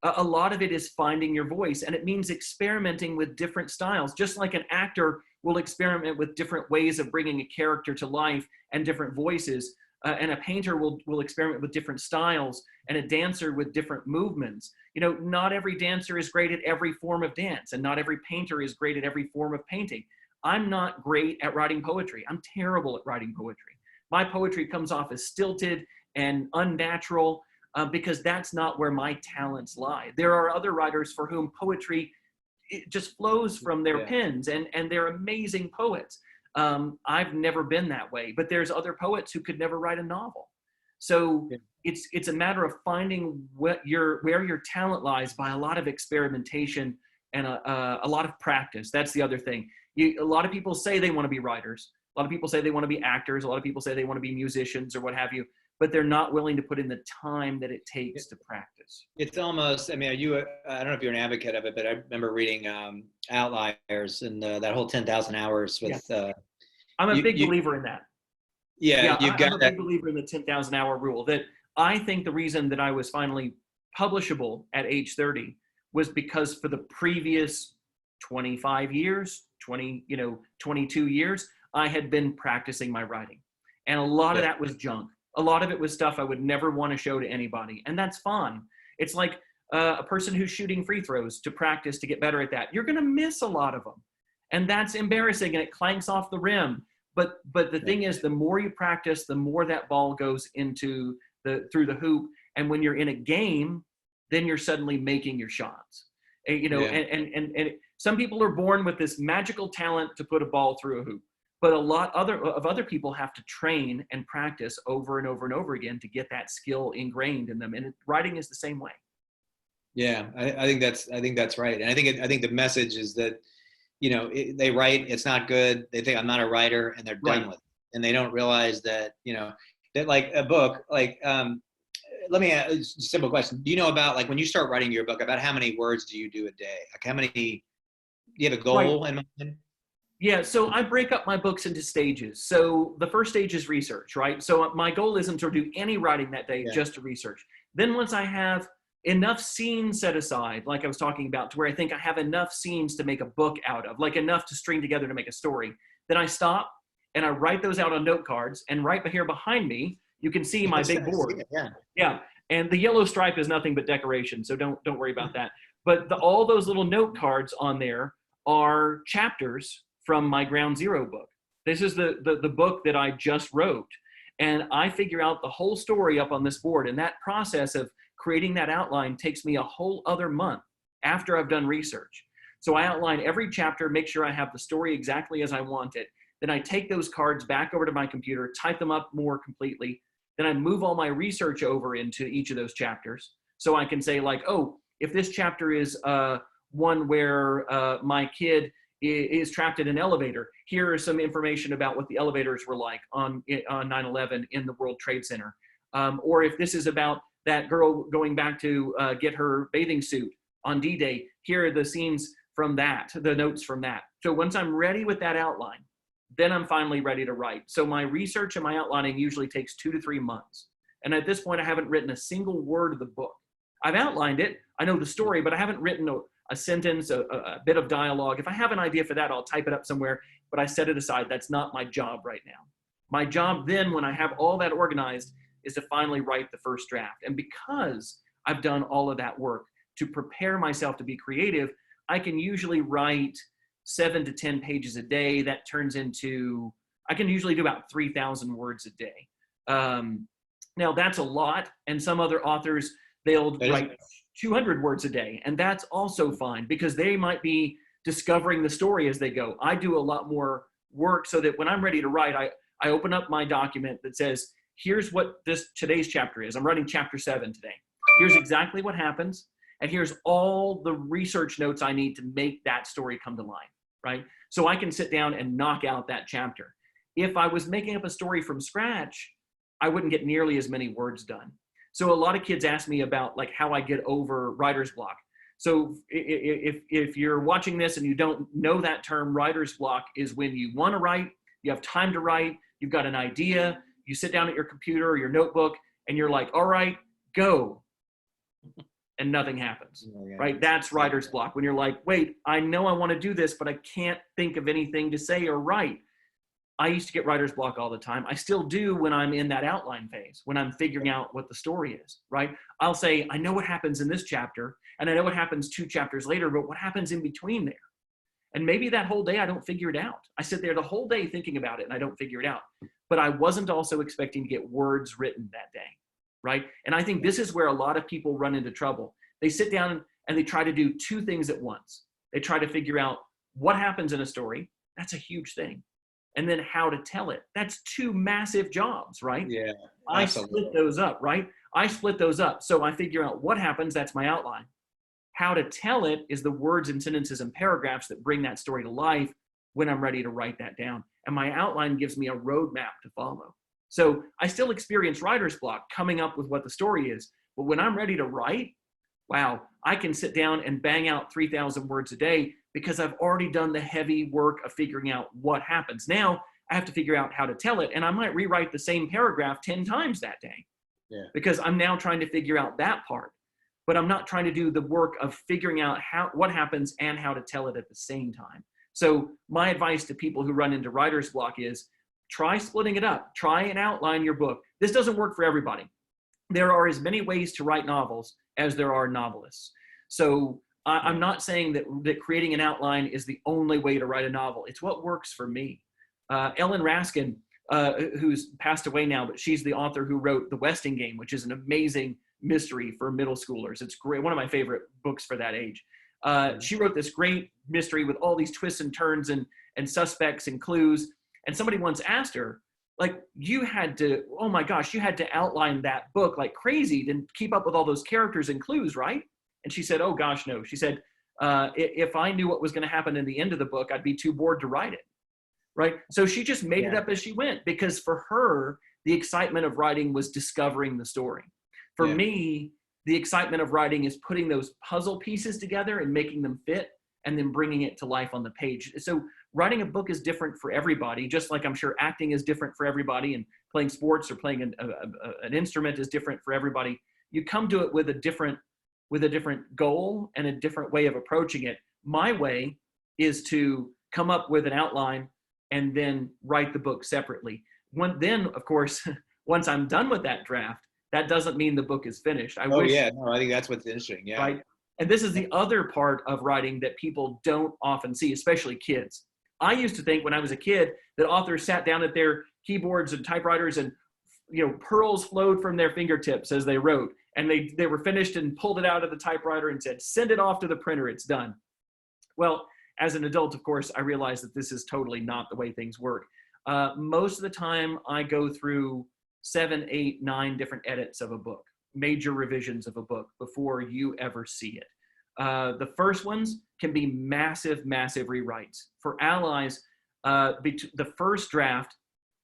a lot of it is finding your voice, and it means experimenting with different styles. Just like an actor will experiment with different ways of bringing a character to life and different voices, and a painter will experiment with different styles, and a dancer with different movements. Not every dancer is great at every form of dance, and not every painter is great at every form of painting. I'm not great at writing poetry. I'm terrible at writing poetry. My poetry comes off as stilted and unnatural, because that's not where my talents lie. There are other writers for whom poetry, it just flows from their pens, and they're amazing poets. I've never been that way, but there's other poets who could never write a novel. So it's a matter of finding where your talent lies by a lot of experimentation and a lot of practice. That's the other thing. A lot of people say they want to be writers. A lot of people say they want to be actors. A lot of people say they want to be musicians or what have you, but they're not willing to put in the time that it takes to practice. It's almost, I don't know if you're an advocate of it, but I remember reading Outliers and that whole 10,000 hours with... I'm a big believer in that. I'm a big believer in the 10,000 hour rule. That I think the reason that I was finally publishable at age 30 was because for the previous 25 years, 22 years, I had been practicing my writing. And a lot of that was junk. A lot of it was stuff I would never want to show to anybody. And that's fine. It's like a person who's shooting free throws to practice to get better at that. You're going to miss a lot of them. And that's embarrassing, and it clanks off the rim. But the thing is, the more you practice, the more that ball goes into through the hoop. And when you're in a game, then you're suddenly making your shots. And, you know, and some people are born with this magical talent to put a ball through a hoop. But a lot of other people have to train and practice over and over and over again to get that skill ingrained in them. And writing is the same way. Yeah, I think that's right. And I think the message is that, you know, they write, it's not good. They think I'm not a writer, and they're done with it. And they don't realize that, you know, that like a book, like, let me ask a simple question. Do you know about, like, when you start writing your book, about how many words do you do a day? Like, how many, do you have a goal in mind? Yeah, so I break up my books into stages. So the first stage is research, right? So my goal isn't to do any writing that day, just to research. Then once I have enough scenes set aside, like I was talking about, to where I think I have enough scenes to make a book out of, like enough to string together to make a story, then I stop and I write those out on note cards. And right here behind me, you can see my big board. Yeah. And the yellow stripe is nothing but decoration, so don't worry about that. But all those little note cards on there are chapters from my Ground Zero book. This is the book that I just wrote. And I figure out the whole story up on this board. And that process of creating that outline takes me a whole other month after I've done research. So I outline every chapter, make sure I have the story exactly as I want it. Then I take those cards back over to my computer, type them up more completely. Then I move all my research over into each of those chapters. So I can say, like, oh, if this chapter is one where my kid is trapped in an elevator, here is some information about what the elevators were like on 9/11 in the World Trade Center. Or if this is about that girl going back to get her bathing suit on D-Day, here are the scenes from that, the notes from that. So once I'm ready with that outline, then I'm finally ready to write. So my research and my outlining usually takes 2 to 3 months. And at this point, I haven't written a single word of the book. I've outlined it, I know the story, but I haven't written a sentence, a bit of dialogue. If I have an idea for that, I'll type it up somewhere, but I set it aside. That's not my job right now. My job then, when I have all that organized, is to finally write the first draft. And because I've done all of that work to prepare myself to be creative, I can usually write 7 to 10 pages a day. That turns into, I can usually do about 3,000 words a day. Now that's a lot. And some other authors, they'll write 200 words a day. And that's also fine, because they might be discovering the story as they go. I do a lot more work, so that when I'm ready to write, I open up my document that says, here's what today's chapter is. I'm writing chapter 7 today. Here's exactly what happens. And here's all the research notes I need to make that story come to life, right? So I can sit down and knock out that chapter. If I was making up a story from scratch, I wouldn't get nearly as many words done. So a lot of kids ask me about, like, how I get over writer's block. So if you're watching this and you don't know that term, writer's block is when you want to write, you have time to write, you've got an idea, you sit down at your computer or your notebook and you're like, all right, go. And nothing happens, right? That's writer's block. When you're like, wait, I know I want to do this, but I can't think of anything to say or write. I used to get writer's block all the time. I still do when I'm in that outline phase, when I'm figuring out what the story is, right? I'll say, I know what happens in this chapter, and I know what happens 2 chapters later, but what happens in between there? And maybe that whole day I don't figure it out. I sit there the whole day thinking about it and I don't figure it out. But I wasn't also expecting to get words written that day, right? And I think this is where a lot of people run into trouble. They sit down and they try to do 2 things at once. They try to figure out what happens in a story. That's a huge thing. And then how to tell it. That's 2 massive jobs, right? Yeah. I split those up, right? I split those up. So I figure out what happens, that's my outline. How to tell it is the words and sentences and paragraphs that bring that story to life when I'm ready to write that down. And my outline gives me a roadmap to follow. So I still experience writer's block coming up with what the story is. But when I'm ready to write, wow, I can sit down and bang out 3,000 words a day because I've already done the heavy work of figuring out what happens. Now I have to figure out how to tell it. And I might rewrite the same paragraph 10 times that day because I'm now trying to figure out that part. But I'm not trying to do the work of figuring out what happens and how to tell it at the same time. So my advice to people who run into writer's block is try splitting it up. Try and outline your book. This doesn't work for everybody. There are as many ways to write novels as there are novelists. So I'm not saying that creating an outline is the only way to write a novel. It's what works for me. Ellen Raskin, who's passed away now, but she's the author who wrote The Westing Game, which is an amazing mystery for middle schoolers. It's great, one of my favorite books for that age. She wrote this great mystery with all these twists and turns and suspects and clues. And somebody once asked her, like, you had to, oh my gosh, you had to outline that book like crazy to keep up with all those characters and clues, right? And she said, oh gosh, no. She said, if I knew what was going to happen in the end of the book, I'd be too bored to write it, right? So she just made it up as she went, because for her, the excitement of writing was discovering the story. For me, the excitement of writing is putting those puzzle pieces together and making them fit and then bringing it to life on the page. So writing a book is different for everybody, just like I'm sure acting is different for everybody, and playing sports or playing an instrument is different for everybody. You come to it with a different goal and a different way of approaching it. My way is to come up with an outline and then write the book separately. Then, of course, once I'm done with that draft, that doesn't mean the book is finished. I think that's what's interesting. Yeah. Right. And this is the other part of writing that people don't often see, especially kids. I used to think when I was a kid that authors sat down at their keyboards and typewriters and, pearls flowed from their fingertips as they wrote, and they were finished and pulled it out of the typewriter and said, send it off to the printer, it's done. Well, as an adult, of course, I realized that this is totally not the way things work. Most of the time I go through 7, 8, 9 different edits of a book, major revisions of a book before you ever see it. The first ones can be massive, massive rewrites. For Allies, the first draft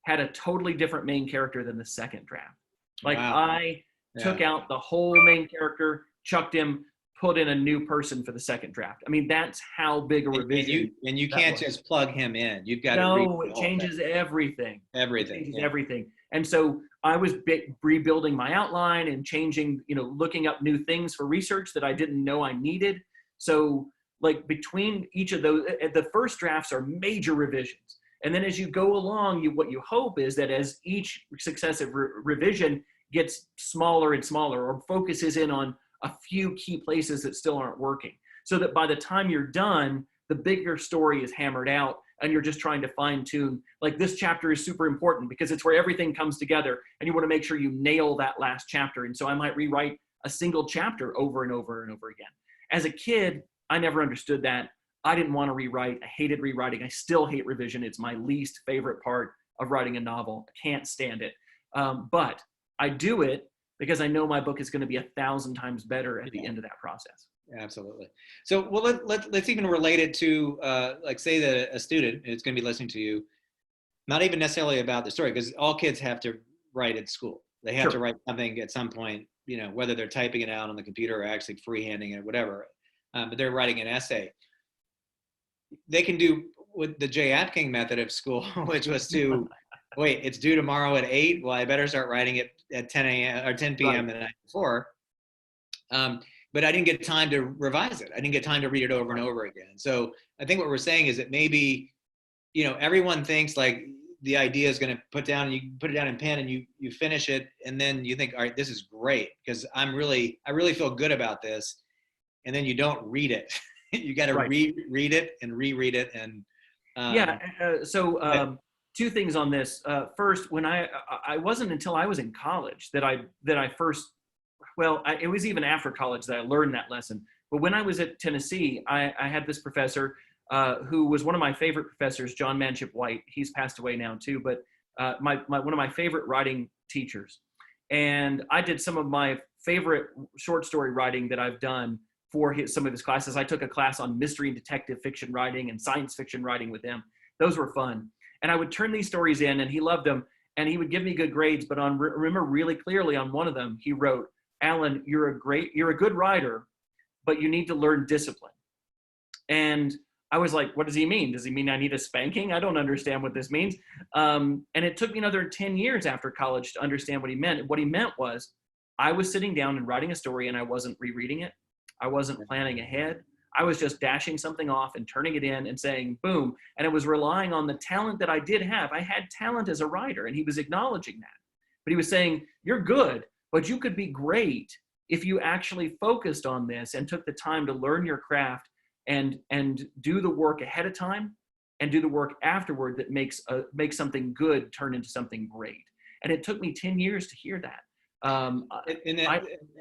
had a totally different main character than the second draft. Like, wow. I took out the whole main character, chucked him, put in a new person for the second draft. I mean, that's how big a revision. And you can't just plug him in. You've got to it changes everything. Everything. It changes everything. And so I was rebuilding my outline and changing, looking up new things for research that I didn't know I needed. So like between each of those, the first drafts are major revisions. And then as you go along, what you hope is that as each successive revision gets smaller and smaller, or focuses in on a few key places that still aren't working, so that by the time you're done, the bigger story is hammered out and you're just trying to fine tune. Like, this chapter is super important because it's where everything comes together and you want to make sure you nail that last chapter. And so I might rewrite a single chapter over and over and over again. As a kid, I never understood that. I didn't want to rewrite. I hated rewriting. I still hate revision. It's my least favorite part of writing a novel. I can't stand it. But I do it because I know my book is going to be 1,000 times better at the end of that process. Absolutely. So, well, let's even relate it to, like, say that a student is going to be listening to you, not even necessarily about the story, because all kids have to write at school. They have to write something at some point, whether they're typing it out on the computer or actually freehanding it, whatever. But they're writing an essay. They can do with the J. Apking method of school, which was to, wait, it's due tomorrow at 8. Well, I better start writing it at 10 a.m. or 10 p.m. the night before. But I didn't get time to revise it. I didn't get time to read it over and over again. So I think what we're saying is that maybe, everyone thinks like the idea is going to put it down in pen and you finish it. And then you think, all right, this is great because I really feel good about this. And then you don't read it. You got to reread it and reread it. And two things on this. First, when I wasn't until I was in college that I first, it was even after college that I learned that lesson. But when I was at Tennessee, I had this professor who was one of my favorite professors, John Manship White. He's passed away now too, but one of my favorite writing teachers. And I did some of my favorite short story writing that I've done for some of his classes. I took a class on mystery and detective fiction writing and science fiction writing with him. Those were fun. And I would turn these stories in and he loved them and he would give me good grades. But remember really clearly on one of them, he wrote, Alan, you're a good writer, but you need to learn discipline. And I was like, what does he mean? Does he mean I need a spanking? I don't understand what this means. And it took me another 10 years after college to understand what he meant. What he meant was I was sitting down and writing a story and I wasn't rereading it. I wasn't planning ahead. I was just dashing something off and turning it in and saying, boom. And it was relying on the talent that I did have. I had talent as a writer and he was acknowledging that. But he was saying, you're good, but you could be great if you actually focused on this and took the time to learn your craft and do the work ahead of time and do the work afterward that makes something good turn into something great. And it took me 10 years to hear that.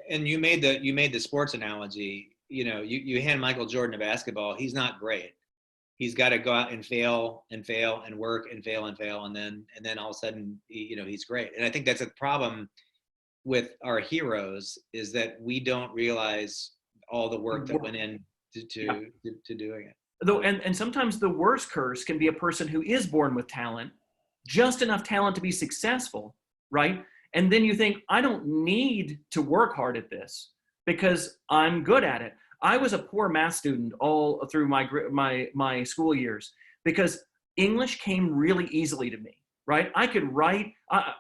And you made the sports analogy. You hand Michael Jordan a basketball, he's not great. He's got to go out and fail and fail and work and fail, and then all of a sudden, he's great. And I think that's a problem with our heroes, is that we don't realize all the work that went in to doing it. Though, and sometimes the worst curse can be a person who is born with talent, just enough talent to be successful, right? And then you think, I don't need to work hard at this because I'm good at it. I was a poor math student all through my school years because English came really easily to me, right? I could write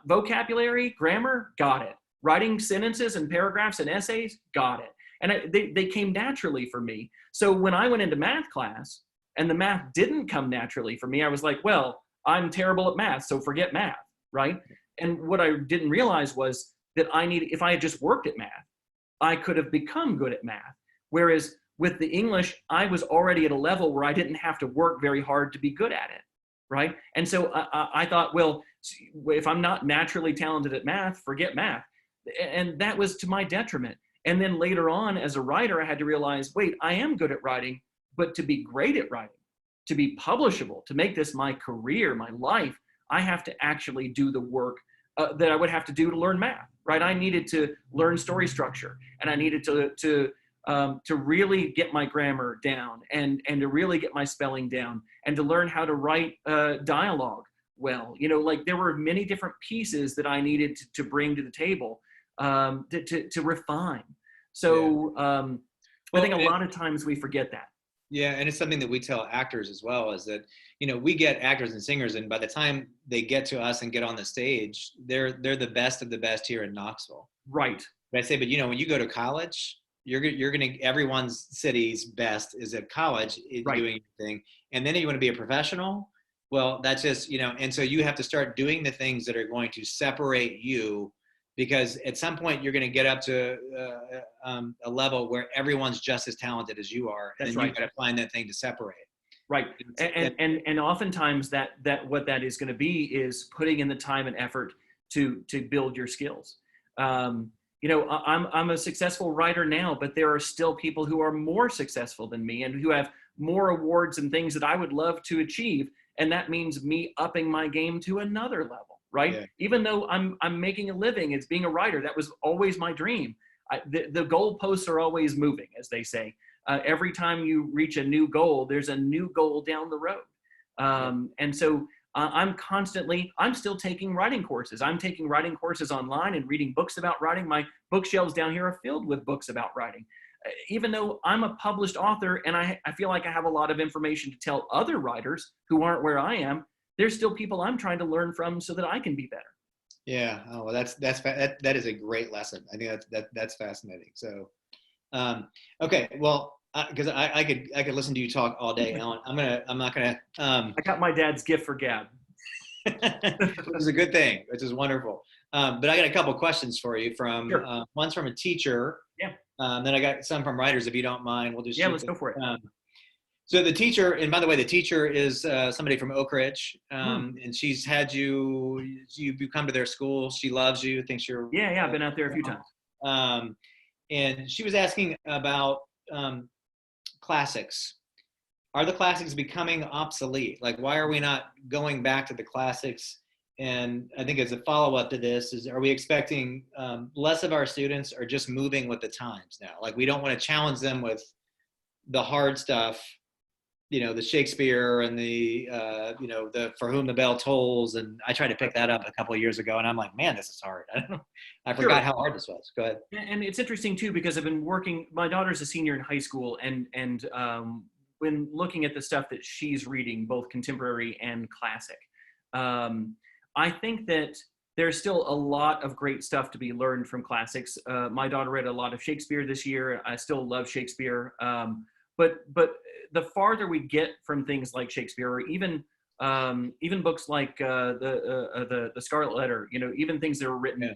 vocabulary, grammar, got it. Writing sentences and paragraphs and essays, got it. And they came naturally for me. So when I went into math class and the math didn't come naturally for me, I was like, well, I'm terrible at math, so forget math, right? And what I didn't realize was that if I had just worked at math, I could have become good at math. Whereas with the English, I was already at a level where I didn't have to work very hard to be good at it, right? And so I thought, well, if I'm not naturally talented at math, forget math. And that was to my detriment. And then later on, as a writer, I had to realize, wait, I am good at writing, but to be great at writing, to be publishable, to make this my career, my life, I have to actually do the work that I would have to do to learn math, right? I needed to learn story structure, and I needed to really get my grammar down, and to really get my spelling down, and to learn how to write dialogue well. Like there were many different pieces that I needed to bring to the table to refine. So I think a lot of times we forget that. Yeah, and it's something that we tell actors as well, is that, we get actors and singers, and by the time they get to us and get on the stage, they're the best of the best here in Knoxville. Right. But I say, but when you go to college, you're gonna everyone's city's best is at college doing anything, and then you want to be a professional. Well, that's just and so you have to start doing the things that are going to separate you, because at some point you're going to get up to a level where everyone's just as talented as you are, and you've got to find that thing to separate. Right, and oftentimes that what that is going to be is putting in the time and effort to build your skills. I'm a successful writer now, but there are still people who are more successful than me and who have more awards and things that I would love to achieve, and that means me upping my game to another level. Right? Yeah. Even though I'm making a living as being a writer, that was always my dream. The goalposts are always moving, as they say. Every time you reach a new goal, there's a new goal down the road. And so I'm still taking writing courses. I'm taking writing courses online and reading books about writing. My bookshelves down here are filled with books about writing. Even though I'm a published author and I feel like I have a lot of information to tell other writers who aren't where I am, there's still people I'm trying to learn from so that I can be better. Yeah. Oh, well, that is a great lesson. I think that's fascinating. So, okay. Well, because I could listen to you talk all day, Alan. I'm not gonna. I got my dad's gift for gab. Which is a good thing, which is wonderful. But I got a couple questions for you Sure. One's from a teacher. Yeah. Then I got some from writers, if you don't mind. We'll just let's go for it. So the teacher, and by the way, the teacher is somebody from Oak Ridge, and she's had you come to their school. She loves you, thinks you're. Yeah, I've been out there a few times. And she was asking about classics. Are the classics becoming obsolete? Like, why are we not going back to the classics? And I think as a follow-up to this are we expecting less of our students are just moving with the times now? Like, we don't want to challenge them with the hard stuff, the Shakespeare and the For Whom the Bell Tolls. And I tried to pick that up a couple of years ago, and I'm like, man, this is hard. I forgot how hard this was. Go ahead. And it's interesting too, because I've been working, my daughter's a senior in high school, and when looking at the stuff that she's reading, both contemporary and classic, I think that there's still a lot of great stuff to be learned from classics. My daughter read a lot of Shakespeare this year. I still love Shakespeare. But the farther we get from things like Shakespeare, or even books like the Scarlet Letter, even things that were written,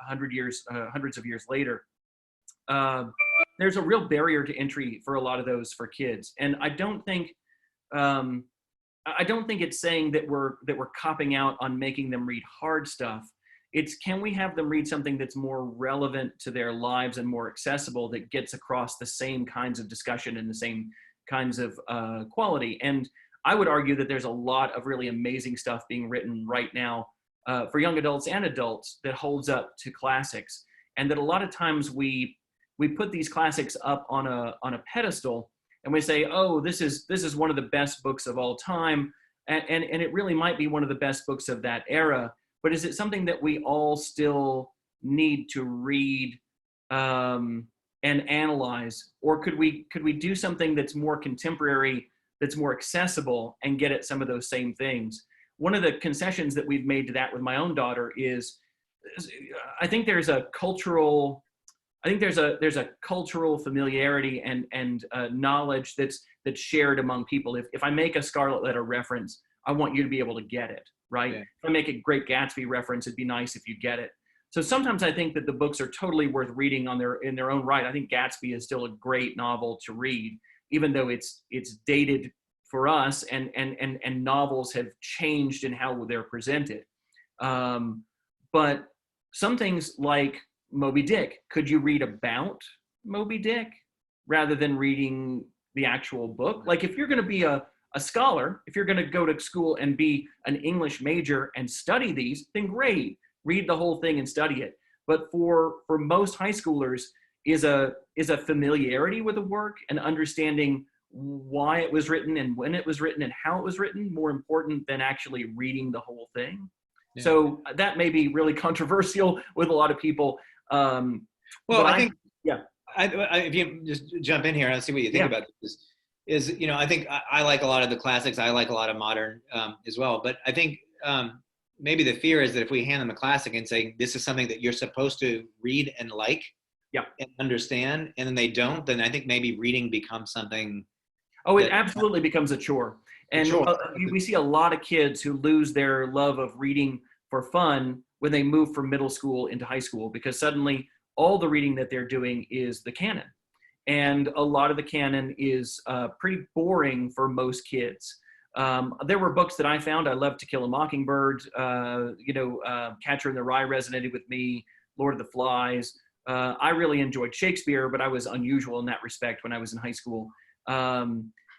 hundreds of years later, there's a real barrier to entry for a lot of those for kids. And I don't think it's saying that we're copping out on making them read hard stuff. It's, can we have them read something that's more relevant to their lives and more accessible, that gets across the same kinds of discussion and the same kinds of quality. And I would argue that there's a lot of really amazing stuff being written right now for young adults and adults that holds up to classics. And that a lot of times we put these classics up on a pedestal, and we say, oh, this is one of the best books of all time. And it really might be one of the best books of that era. But is it something that we all still need to read and analyze? Or could we do something that's more contemporary, that's more accessible, and get at some of those same things? One of the concessions that we've made to that with my own daughter is, I think there's a cultural familiarity and knowledge that's shared among people. If I make a Scarlet Letter reference, I want you to be able to get it, right? Yeah. If I make a Great Gatsby reference, it'd be nice if you get it. So sometimes I think that the books are totally worth reading in their own right. I think Gatsby is still a great novel to read, even though it's dated for us, and novels have changed in how they're presented. But some things like Moby Dick, could you read about Moby Dick rather than reading the actual book? Like, if you're going to be a scholar, if you're going to go to school and be an English major and study these, then great, read the whole thing and study it. But for most high schoolers, is a familiarity with the work and understanding why it was written and when it was written and how it was written more important than actually reading the whole thing? Yeah. So that may be really controversial with a lot of people. Well, I think, yeah. If you just jump in here and see what you think about this, I think I like a lot of the classics. I like a lot of modern as well. But I think maybe the fear is that if we hand them a classic and say, this is something that you're supposed to read and like and understand, and then they don't, then I think maybe reading becomes something. Oh, it absolutely becomes a chore. And we see a lot of kids who lose their love of reading for fun when they move from middle school into high school, because suddenly all the reading that they're doing is the canon. And a lot of the canon is pretty boring for most kids. There were books that I found. I loved To Kill a Mockingbird, Catcher in the Rye resonated with me, Lord of the Flies. I really enjoyed Shakespeare, but I was unusual in that respect when I was in high school.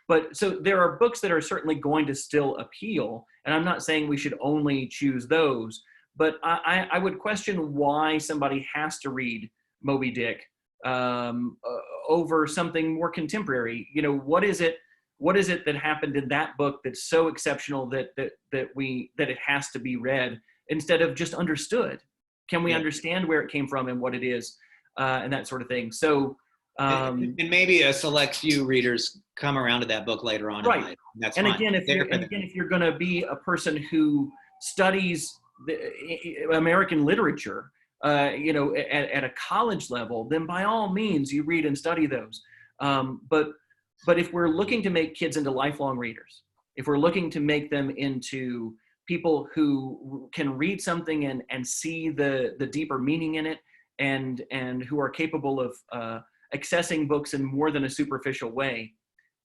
But so there are books that are certainly going to still appeal, and I'm not saying we should only choose those, but I would question why somebody has to read Moby Dick over something more contemporary. What is it that happened in that book that's so exceptional that it has to be read instead of just understood? Can we understand where it came from and what it is, and that sort of thing? So. And maybe a select few readers come around to that book later on. Right. In life. That's and fine. Again, if you're going to be a person who studies the American literature, at a college level, then by all means you read and study those. But if we're looking to make kids into lifelong readers, if we're looking to make them into people who can read something and see the deeper meaning in it, and who are capable of accessing books in more than a superficial way,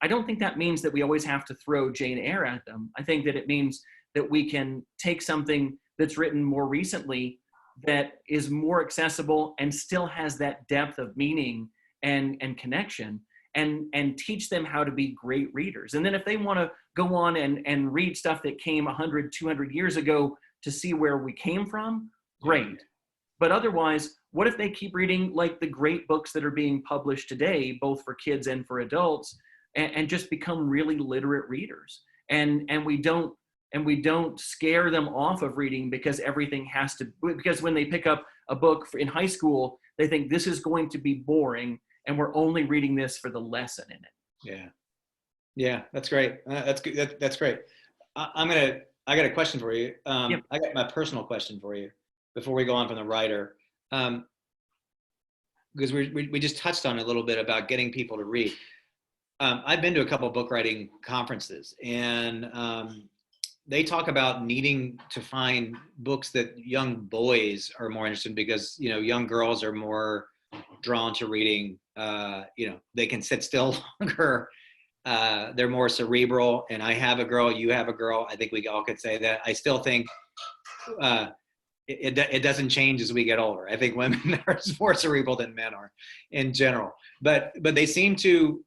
I don't think that means that we always have to throw Jane Eyre at them. I think that it means that we can take something that's written more recently that is more accessible and still has that depth of meaning and connection, and teach them how to be great readers. And then if they want to go on and read stuff that came 100, 200 years ago to see where we came from, great. But otherwise, what if they keep reading like the great books that are being published today, both for kids and for adults, and just become really literate readers? And we don't scare them off of reading because because when they pick up a book in high school, they think this is going to be boring and we're only reading this for the lesson in it. Yeah, that's great. That's good. That's great. I got a question for you. I got my personal question for you before we go on from the writer. Because we just touched on a little bit about getting people to read. I've been to a couple of book writing conferences, and they talk about needing to find books that young boys are more interested in, because young girls are more drawn to reading. They can sit still longer. They're more cerebral. And I have a girl, you have a girl. I think we all could say that. I still think it doesn't change as we get older. I think women are more cerebral than men are in general. But they seem to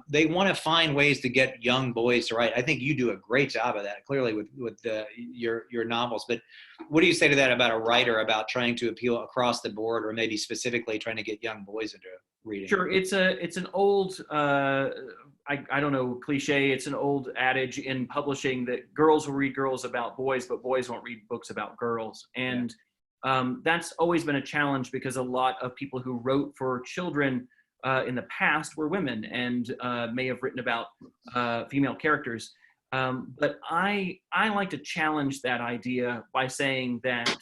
they want to find ways to get young boys to write. I think you do a great job of that, clearly with your novels. But what do you say to that about a writer, about trying to appeal across the board, or maybe specifically trying to get young boys into reading? Sure, it's an old I don't know, cliche. It's an old adage in publishing that girls will read girls about boys, but boys won't read books about girls. And that's always been a challenge, because a lot of people who wrote for children in the past were women, and may have written about female characters. But I like to challenge that idea by saying that,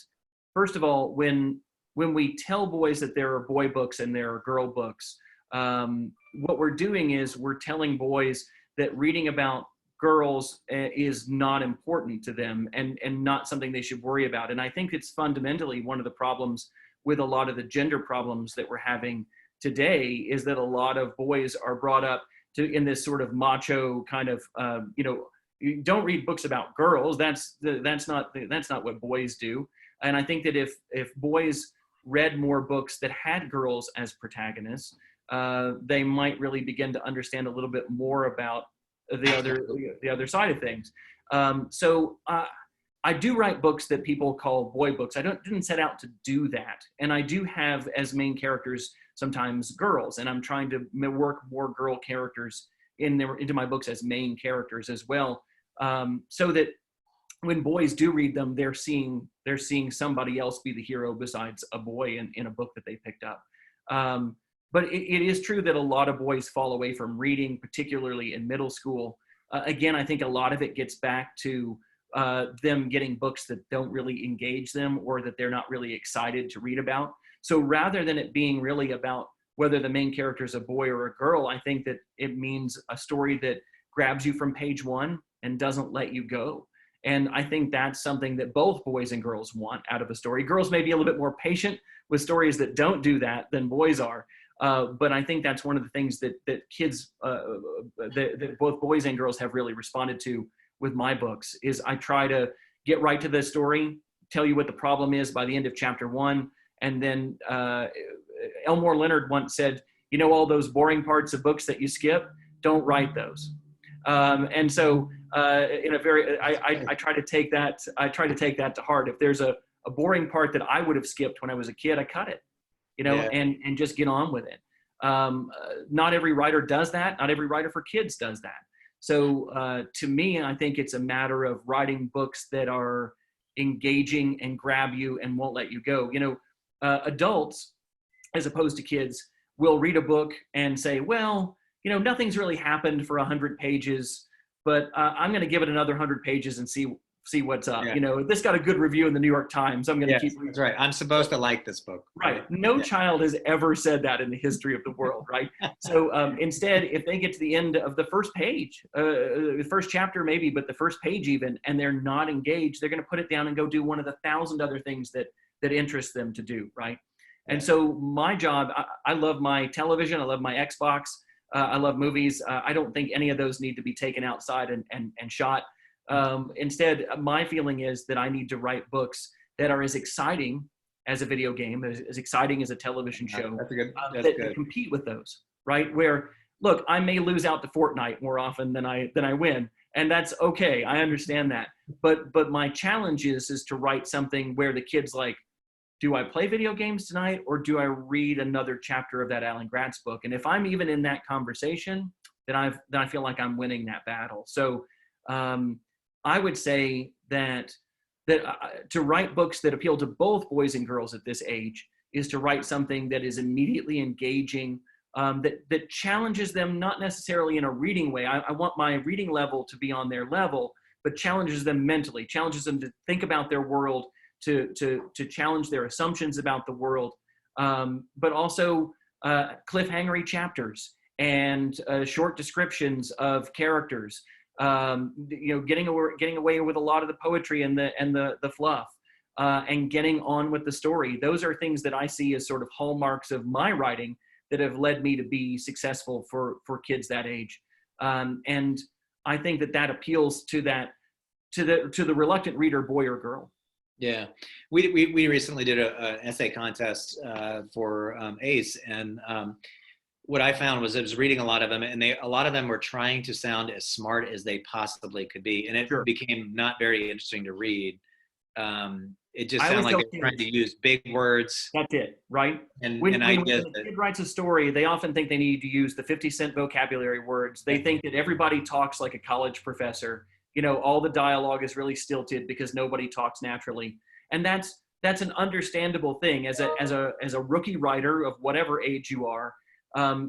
first of all, when we tell boys that there are boy books and there are girl books, what we're doing is we're telling boys that reading about girls is not important to them, and not something they should worry about. And I think it's fundamentally one of the problems with a lot of the gender problems that we're having today, is that a lot of boys are brought up in this sort of macho kind of, you don't read books about girls. That's not what boys do. And I think that if boys read more books that had girls as protagonists, they might really begin to understand a little bit more about the other side of things. So I do write books that people call boy books. I didn't set out to do that, and I do have as main characters sometimes girls, and I'm trying to work more girl characters into my books as main characters as well, so that when boys do read them, they're seeing somebody else be the hero besides a boy in a book that they picked up. But it is true that a lot of boys fall away from reading, particularly in middle school. Again, I think a lot of it gets back to them getting books that don't really engage them, or that they're not really excited to read about. So rather than it being really about whether the main character is a boy or a girl, I think that it means a story that grabs you from page one and doesn't let you go. And I think that's something that both boys and girls want out of a story. Girls may be a little bit more patient with stories that don't do that than boys are. But I think that's one of the things that kids, that both boys and girls have really responded to with my books, is I try to get right to the story, tell you what the problem is by the end of chapter one. And then Elmore Leonard once said, all those boring parts of books that you skip, don't write those. And so I try to take that. I try to take that to heart. If there's a boring part that I would have skipped when I was a kid, I cut it, and just get on with it. Not every writer does that. Not every writer for kids does that. So to me, I think it's a matter of writing books that are engaging and grab you and won't let you go. Adults, as opposed to kids, will read a book and say, well, nothing's really happened for 100 pages, but I'm going to give it another 100 pages and see what's up. Yeah. This got a good review in the New York Times. I'm going to keep reading. That's right. I'm supposed to like this book. Right. No child has ever said that in the history of the world, right? So instead, if they get to the end of the first page, the first chapter maybe, but the first page even, and they're not engaged, they're going to put it down and go do one of the 1,000 other things that interest them to do, right? And so my job, I love my television, I love my Xbox, I love movies. I don't think any of those need to be taken outside and shot. Instead, my feeling is that I need to write books that are as exciting as a video game, as exciting as a television show, that compete with those, right? Where, look, I may lose out to Fortnite more often than I win, and that's okay. I understand that. But my challenge is to write something where the kid's like, do I play video games tonight, or do I read another chapter of that Alan Gratz book? And if I'm even in that conversation, then I feel like I'm winning that battle. So I would say that to write books that appeal to both boys and girls at this age is to write something that is immediately engaging, that challenges them, not necessarily in a reading way. I want my reading level to be on their level, but challenges them mentally, challenges them to think about their world, to challenge their assumptions about the world, but also cliffhangery chapters and short descriptions of characters. Getting away with a lot of the poetry and the fluff. and getting on with the story. Those are things that I see as sort of hallmarks of my writing that have led me to be successful for kids that age. And I think that that appeals to the reluctant reader, boy or girl. Yeah, we recently did an essay contest for ACE, and what I found was I was reading a lot of them, and a lot of them were trying to sound as smart as they possibly could be, and it Sure. became not very interesting to read. It just I sounded always like tell they were trying kids, to use big words that's it, right? and When ideas a that, kid writes a story, they often think they need to use the 50-cent vocabulary words. They think that everybody talks like a college professor. You know, all the dialogue is really stilted because nobody talks naturally. And that's an understandable thing. As a rookie writer of whatever age you are,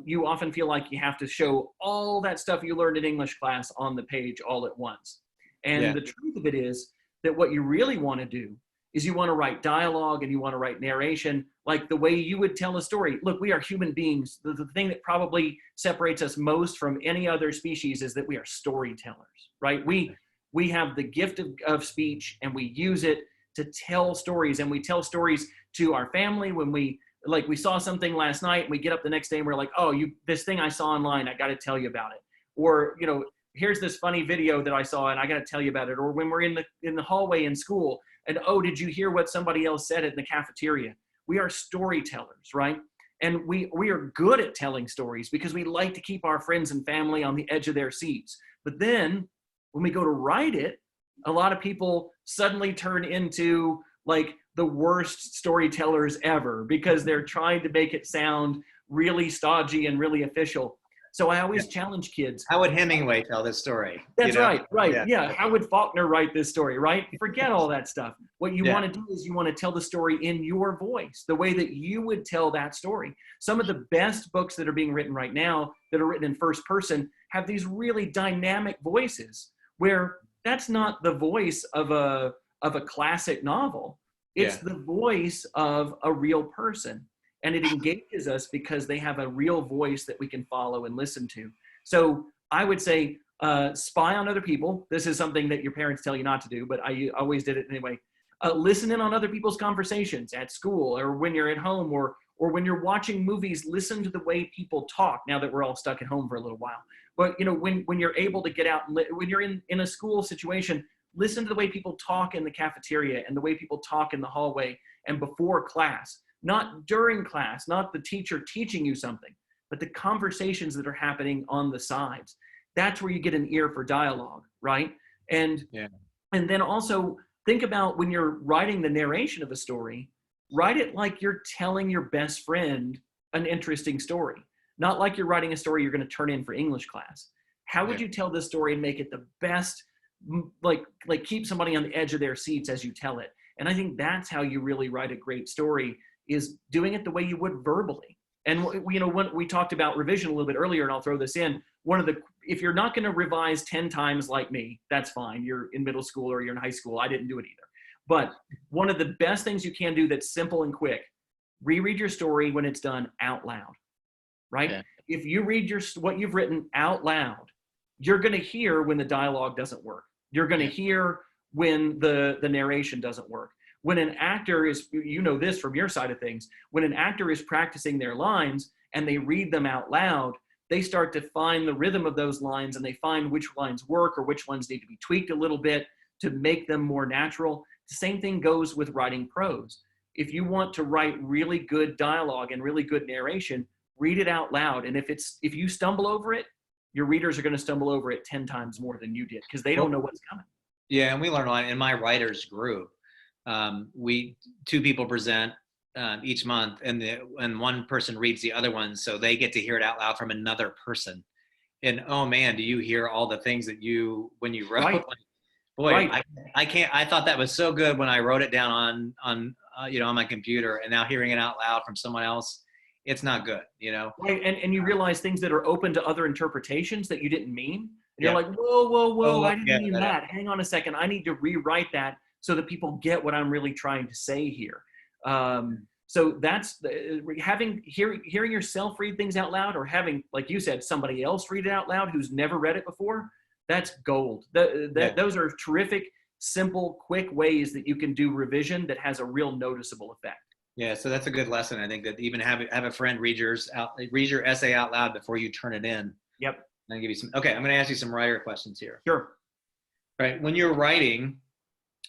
you often feel like you have to show all that stuff you learned in English class on the page all at once. And yeah, the truth of it is that what you really want to do is you want to write dialogue and you want to write narration like the way you would tell a story. Look, we are human beings. The thing that probably separates us most from any other species is that we are storytellers, right? We have the gift of speech, and we use it to tell stories, and we tell stories to our family when we saw something last night and we get up the next day and we're like, oh, this thing I saw online, I got to tell you about it. Or, you know, here's this funny video that I saw and I got to tell you about it. Or when we're in the hallway in school and, oh, did you hear what somebody else said in the cafeteria? We are storytellers, right? And we are good at telling stories because we like to keep our friends and family on the edge of their seats. But then when we go to write it, a lot of people suddenly turn into like the worst storytellers ever because they're trying to make it sound really stodgy and really official. So I always challenge kids. how would Hemingway tell this story? That's You know? right. Yeah. How would Faulkner write this story, right? Forget all that stuff. What you Yeah. want to do is you want to tell the story in your voice, the way that you would tell that story. Some of the best books that are being written right now that are written in first person have these really dynamic voices where that's not the voice of a classic novel. It's the voice of a real person. And it engages us because they have a real voice that we can follow and listen to. So I would say spy on other people. This is something that your parents tell you not to do, but I always did it anyway. Listen in on other people's conversations at school or when you're at home or when you're watching movies, listen to the way people talk now that we're all stuck at home for a little while. But you know, when you're able to get out, and when you're in a school situation, listen to the way people talk in the cafeteria and the way people talk in the hallway and before class. Not during class, not the teacher teaching you something, but the conversations that are happening on the sides. That's where you get an ear for dialogue, right? And then also think about when you're writing the narration of a story, write it like you're telling your best friend an interesting story, not like you're writing a story you're going to turn in for English class. How would you tell this story and make it the best, like keep somebody on the edge of their seats as you tell it? And I think that's how you really write a great story, is doing it the way you would verbally. And you know, when we talked about revision a little bit earlier, and I'll throw this in, if you're not going to revise 10 times like me, that's fine. You're in middle school or you're in high school. I didn't do it either. But one of the best things you can do that's simple and quick, reread your story when it's done out loud, right? Yeah. If you read what you've written out loud, you're going to hear when the dialogue doesn't work. You're going to hear when the narration doesn't work. When an actor is, you know this from your side of things, when an actor is practicing their lines and they read them out loud, they start to find the rhythm of those lines and they find which lines work or which ones need to be tweaked a little bit to make them more natural. The same thing goes with writing prose. If you want to write really good dialogue and really good narration, read it out loud. And if you stumble over it, your readers are going to stumble over it 10 times more than you did because they don't know what's coming. Yeah, and we learn a lot in my writers group. Two people present each month, and one person reads the other one, so they get to hear it out loud from another person. And oh man, do you hear all the things that when you wrote? Right. Boy, right. I can't. I thought that was so good when I wrote it down on my computer, and now hearing it out loud from someone else, it's not good, you know. Right, and you realize things that are open to other interpretations that you didn't mean. And you're like, whoa, I didn't mean that. Hang on a second, I need to rewrite that so that people get what I'm really trying to say here. So that's hearing yourself read things out loud, or having, like you said, somebody else read it out loud who's never read it before. That's gold. Those are terrific simple, quick ways that you can do revision that has a real noticeable effect. Yeah, so that's a good lesson. I think that even have a friend read your essay out loud before you turn it in. Yep. And I'll give you some. Okay, I'm going to ask you some writer questions here. Sure. Right, when you're writing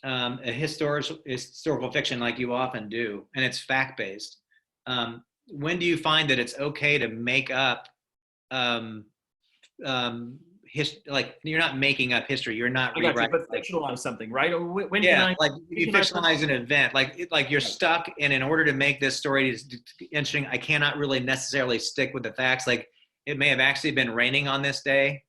a historical fiction like you often do, and it's fact-based, when do you find that it's okay to make up like you're not making up history, you're not rewriting, but fictionalize something, right? When yeah, can I, like you fictionalize an event, like you're stuck, and in order to make this story interesting, I cannot really necessarily stick with the facts. Like it may have actually been raining on this day,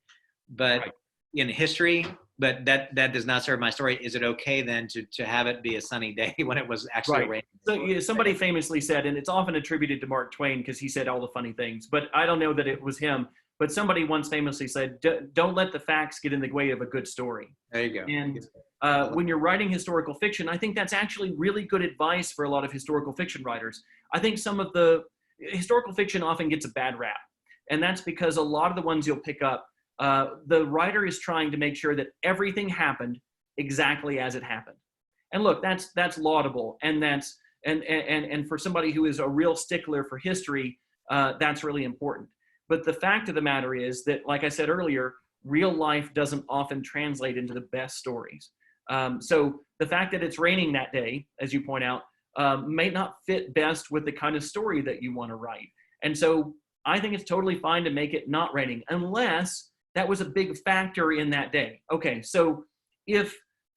but in history, but that does not serve my story. Is it okay then to have it be a sunny day when it was actually raining? So yeah, somebody famously said, and it's often attributed to Mark Twain because he said all the funny things, but I don't know that it was him. But somebody once famously said, don't let the facts get in the way of a good story. There you go. And when you're writing historical fiction, I think that's actually really good advice for a lot of historical fiction writers. I think some of the historical fiction often gets a bad rap. And that's because a lot of the ones you'll pick up, the writer is trying to make sure that everything happened exactly as it happened. And look, that's laudable. And that's and for somebody who is a real stickler for history, that's really important. But the fact of the matter is that, like I said earlier, real life doesn't often translate into the best stories. So the fact that it's raining that day, as you point out, may not fit best with the kind of story that you want to write. And so I think it's totally fine to make it not raining, unless that was a big factor in that day. Okay, so if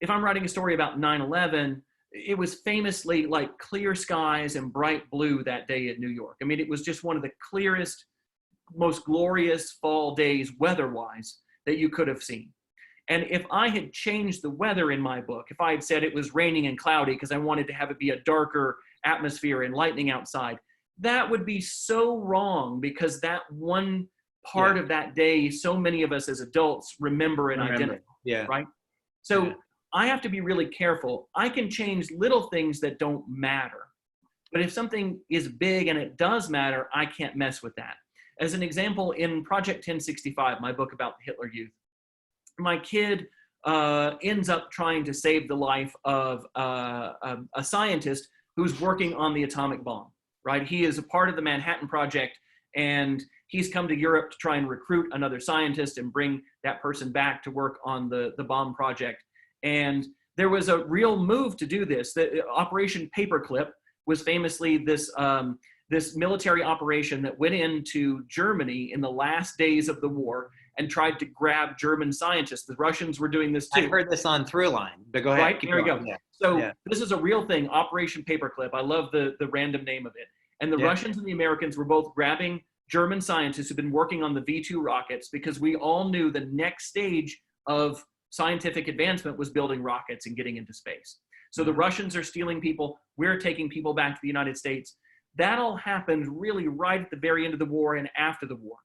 I'm writing a story about 9/11, it was famously like clear skies and bright blue that day in New York. I mean, it was just one of the clearest, most glorious fall days weather-wise that you could have seen. And if I had changed the weather in my book, if I had said it was raining and cloudy because I wanted to have it be a darker atmosphere and lightning outside, that would be so wrong, because that one part of that day, so many of us as adults remember and identify. Yeah. Right? So I have to be really careful. I can change little things that don't matter. But if something is big and it does matter, I can't mess with that. As an example, in Project 1065, my book about the Hitler Youth, my kid ends up trying to save the life of a scientist who's working on the atomic bomb, right? He is a part of the Manhattan Project, and he's come to Europe to try and recruit another scientist and bring that person back to work on the bomb project. And there was a real move to do this. The Operation Paperclip was famously this military operation that went into Germany in the last days of the war and tried to grab German scientists. The Russians were doing this too. I've heard this on Throughline, but go ahead. Right, there we go. Yeah. So this is a real thing, Operation Paperclip. I love the random name of it. And the Russians and the Americans were both grabbing German scientists who've been working on the V2 rockets, because we all knew the next stage of scientific advancement was building rockets and getting into space. So the Russians are stealing people. We're taking people back to the United States. That all happened really right at the very end of the war and after the war.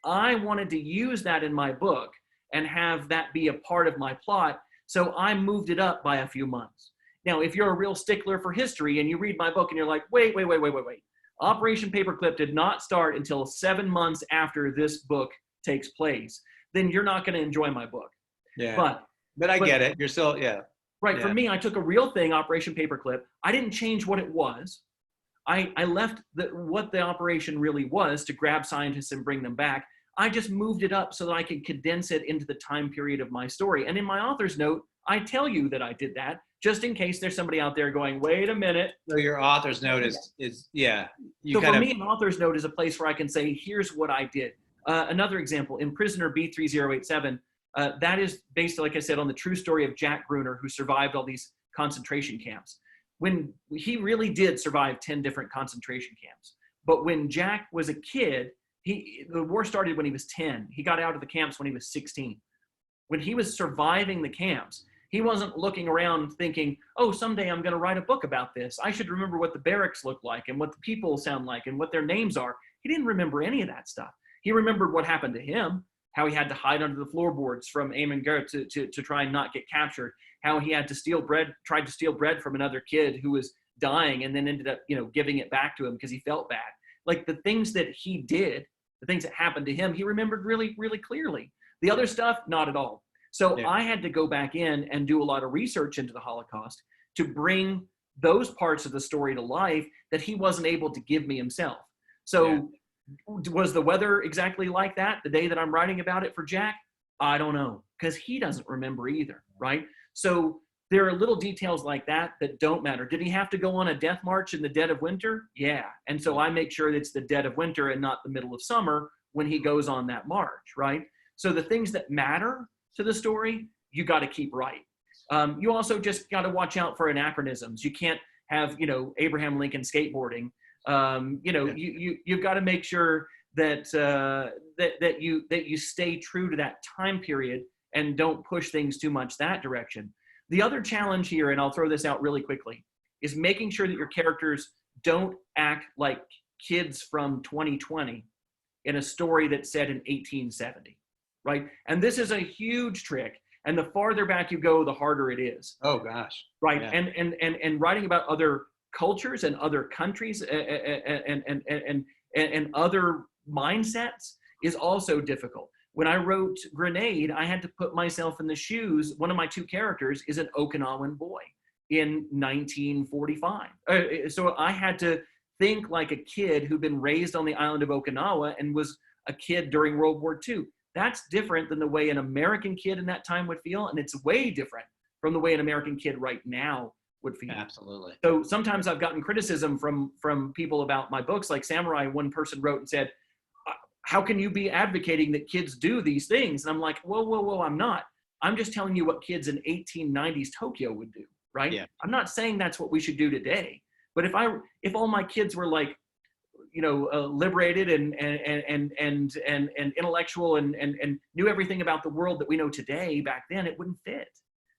I wanted to use that in my book and have that be a part of my plot, so I moved it up by a few months. Now, if you're a real stickler for history and you read my book and you're like, wait. Operation Paperclip did not start until 7 months after this book takes place, then you're not going to enjoy my book. Yeah. But I get it. You're still, Right. For me, I took a real thing, Operation Paperclip. I didn't change what it was. I left what the operation really was, to grab scientists and bring them back. I just moved it up so that I could condense it into the time period of my story. And in my author's note, I tell you that I did that, just in case there's somebody out there going, wait a minute. So your author's note is So for me, an author's note is a place where I can say, here's what I did. Another example, in Prisoner B3087, that is based, like I said, on the true story of Jack Gruner, who survived all these concentration camps. When he really did survive 10 different concentration camps. But when Jack was a kid, the war started when he was 10. He got out of the camps when he was 16. When he was surviving the camps, he wasn't looking around thinking, oh, someday I'm going to write a book about this. I should remember what the barracks look like and what the people sound like and what their names are. He didn't remember any of that stuff. He remembered what happened to him, how he had to hide under the floorboards from Alan Gratz to try and not get captured, how he had to tried to steal bread from another kid who was dying and then ended up, giving it back to him because he felt bad. Like the things that he did, the things that happened to him, he remembered really, really clearly. The other stuff, not at all. So Yeah. I had to go back in and do a lot of research into the Holocaust to bring those parts of the story to life that he wasn't able to give me himself. So was the weather exactly like that the day that I'm writing about it for Jack? I don't know, because he doesn't remember either, right? So there are little details like that that don't matter. Did he have to go on a death march in the dead of winter? Yeah. And so I make sure that it's the dead of winter and not the middle of summer when he goes on that march, right? So the things that matter to the story, you got to keep right. You also just got to watch out for anachronisms. You can't have, Abraham Lincoln skateboarding. You've got to make sure that that you stay true to that time period and don't push things too much that direction. The other challenge here, and I'll throw this out really quickly, is making sure that your characters don't act like kids from 2020 in a story that's set in 1870, right? And this is a huge trick. And the farther back you go, the harder it is. Oh gosh. Right. Yeah. And writing about other cultures and other countries and other mindsets is also difficult. When I wrote Grenade, I had to put myself in the shoes. One of my two characters is an Okinawan boy in 1945. So I had to think like a kid who'd been raised on the island of Okinawa and was a kid during World War II. That's different than the way an American kid in that time would feel. And it's way different from the way an American kid right now would feel. Absolutely. So sometimes I've gotten criticism from people about my books. Like Samurai, one person wrote and said, how can you be advocating that kids do these things? And I'm like, whoa, I'm not. I'm just telling you what kids in 1890s Tokyo would do, right? Yeah. I'm not saying that's what we should do today. But if all my kids were like, liberated and intellectual and knew everything about the world that we know today, back then it wouldn't fit.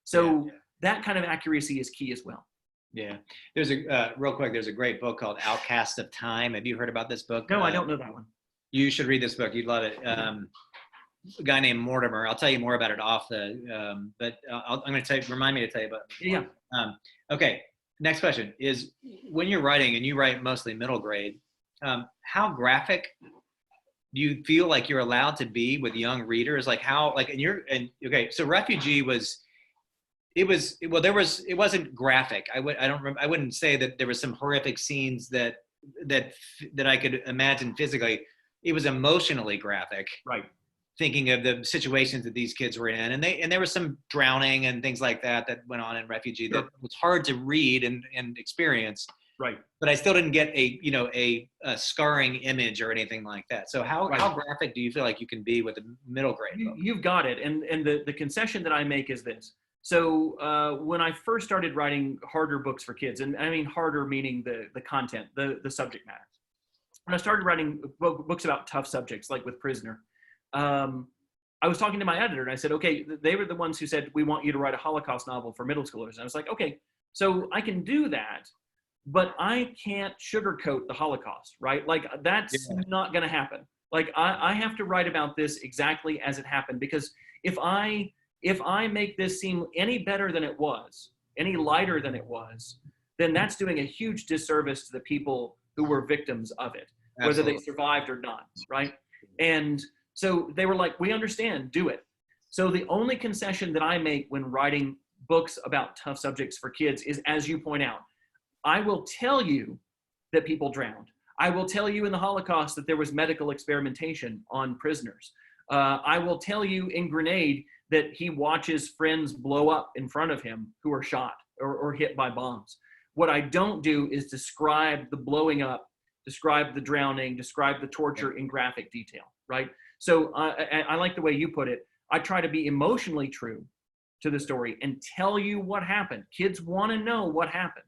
So that kind of accuracy is key as well. Yeah. There's real quick, there's a great book called Outcast of Time. Have you heard about this book? No, I don't know that one. You should read this book. You'd love it. A guy named Mortimer. I'll tell you more about it off the, but I'm going to remind me to tell you about it. Yeah. Okay. Next question is, when you're writing, and you write mostly middle grade, how graphic do you feel like you're allowed to be with young readers? Like okay, so Refugee it wasn't graphic. I wouldn't say that there was some horrific scenes that I could imagine physically. It was emotionally graphic. Right. Thinking of the situations that these kids were in, and there was some drowning and things like that went on in Refugee that was hard to read and experience. Right. But I still didn't get a scarring image or anything like that. So how graphic do you feel like you can be with a middle grade book? You've got it. And the concession that I make is this. So when I first started writing harder books for kids, and I mean harder meaning the content, the subject matter. When I started writing books about tough subjects, like with Prisoner, I was talking to my editor and I said, okay, they were the ones who said, we want you to write a Holocaust novel for middle schoolers. And I was like, okay, so I can do that, but I can't sugarcoat the Holocaust, right? Like that's not going to happen. Like I have to write about this exactly as it happened, because if I make this seem any better than it was, any lighter than it was, then that's doing a huge disservice to the people who were victims of it, whether they survived or not, right? And so they were like, we understand, do it. So the only concession that I make when writing books about tough subjects for kids is, as you point out, I will tell you that people drowned. I will tell you in the Holocaust that there was medical experimentation on prisoners. I will tell you in Grenade that he watches friends blow up in front of him who are shot or hit by bombs. What I don't do is describe the blowing up, describe the drowning, describe the torture in graphic detail, right? So I like the way you put it. I try to be emotionally true to the story and tell you what happened. Kids want to know what happened.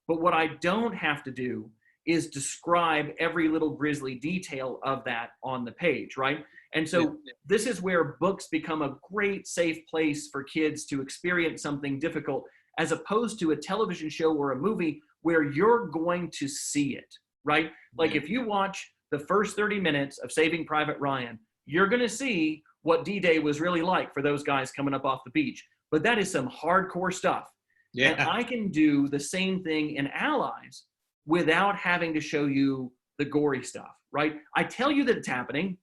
But what I don't have to do is describe every little grisly detail of that on the page, right? And so this is where books become a great safe place for kids to experience something difficult, as opposed to a television show or a movie where you're going to see it, right? Like if you watch the first 30 minutes of Saving Private Ryan, you're going to see what D-Day was really like for those guys coming up off the beach. But that is some hardcore stuff. Yeah. And I can do the same thing in Allies without having to show you the gory stuff, right? I tell you that it's happening,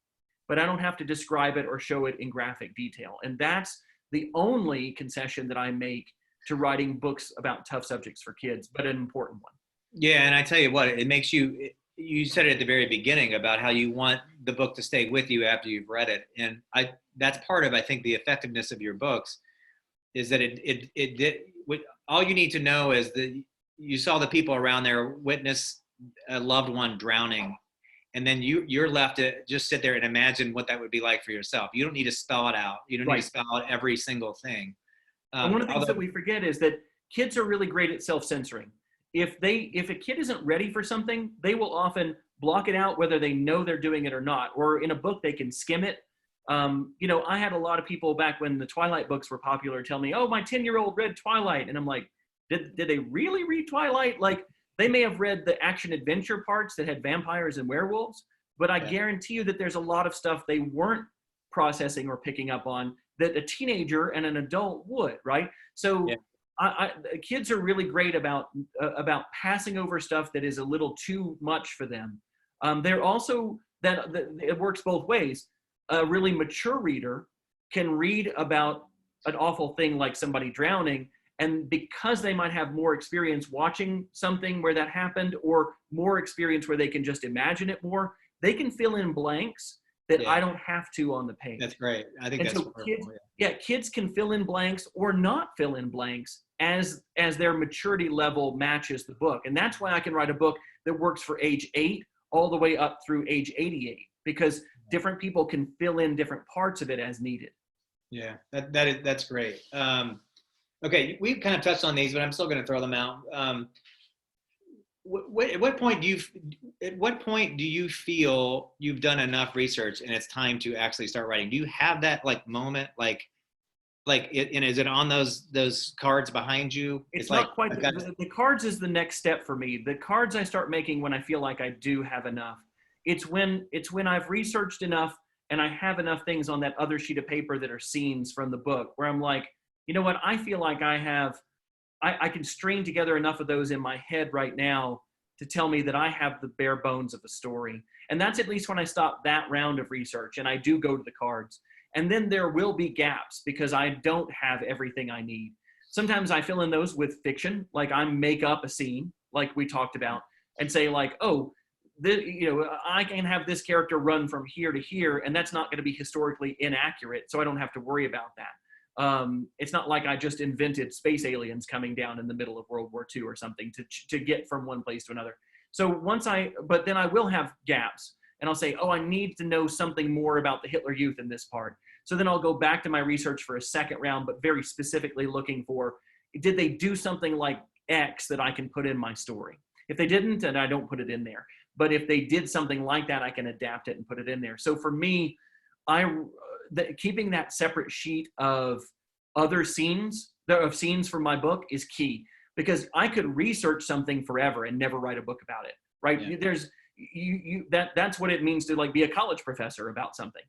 but I don't have to describe it or show it in graphic detail. And that's the only concession that I make to writing books about tough subjects for kids, but an important one. Yeah, and I tell you what, it makes you. You said it at the very beginning about how you want the book to stay with you after you've read it, and that's part of, I think, the effectiveness of your books is that it did. All you need to know is that you saw the people around there witness a loved one drowning, and then you're left to just sit there and imagine what that would be like for yourself. You don't need to spell it out. You don't need to spell out every single thing. And one of the things that we forget is that kids are really great at self-censoring. If a kid isn't ready for something, they will often block it out, whether they know they're doing it or not. Or in a book, they can skim it. I had a lot of people back when the Twilight books were popular tell me, "Oh, my 10-year-old read Twilight," and I'm like, "Did they really read Twilight?" Like, they may have read the action adventure parts that had vampires and werewolves, but I guarantee you that there's a lot of stuff they weren't processing or picking up on that a teenager and an adult would, right? So kids are really great about passing over stuff that is a little too much for them. They're also, that it works both ways. A really mature reader can read about an awful thing like somebody drowning, and because they might have more experience watching something where that happened, or more experience where they can just imagine it more, they can fill in blanks that I don't have to on the page. That's great. I think that's wonderful. Kids can fill in blanks or not fill in blanks as their maturity level matches the book. And that's why I can write a book that works for age 8 all the way up through age 88, because different people can fill in different parts of it as needed. Yeah, that's great. Okay, we've kind of touched on these, but I'm still going to throw them out. At what point do you feel you've done enough research and it's time to actually start writing? Do you have that moment, and is it on those cards behind you? It's not quite. The cards is the next step for me. The cards I start making when I feel like I do have enough. It's when I've researched enough and I have enough things on that other sheet of paper that are scenes from the book where I'm like, you know what? I feel like I can string together enough of those in my head right now to tell me that I have the bare bones of a story. And that's at least when I stop that round of research and I do go to the cards. And then there will be gaps because I don't have everything I need. Sometimes I fill in those with fiction, like I make up a scene, like we talked about, and say like, oh, I can have this character run from here to here, and that's not going to be historically inaccurate, so I don't have to worry about that. It's not like I just invented space aliens coming down in the middle of World War II or something to get from one place to another. So but then I will have gaps, and I'll say, oh, I need to know something more about the Hitler Youth in this part. So then I'll go back to my research for a second round, but very specifically looking for, did they do something like X that I can put in my story? If they didn't, then I don't put it in there. But if they did something like that, I can adapt it and put it in there. So for me, keeping that separate sheet of other scenes, from my book is key, because I could research something forever and never write a book about it, right? Yeah. That's what it means to like be a college professor about something.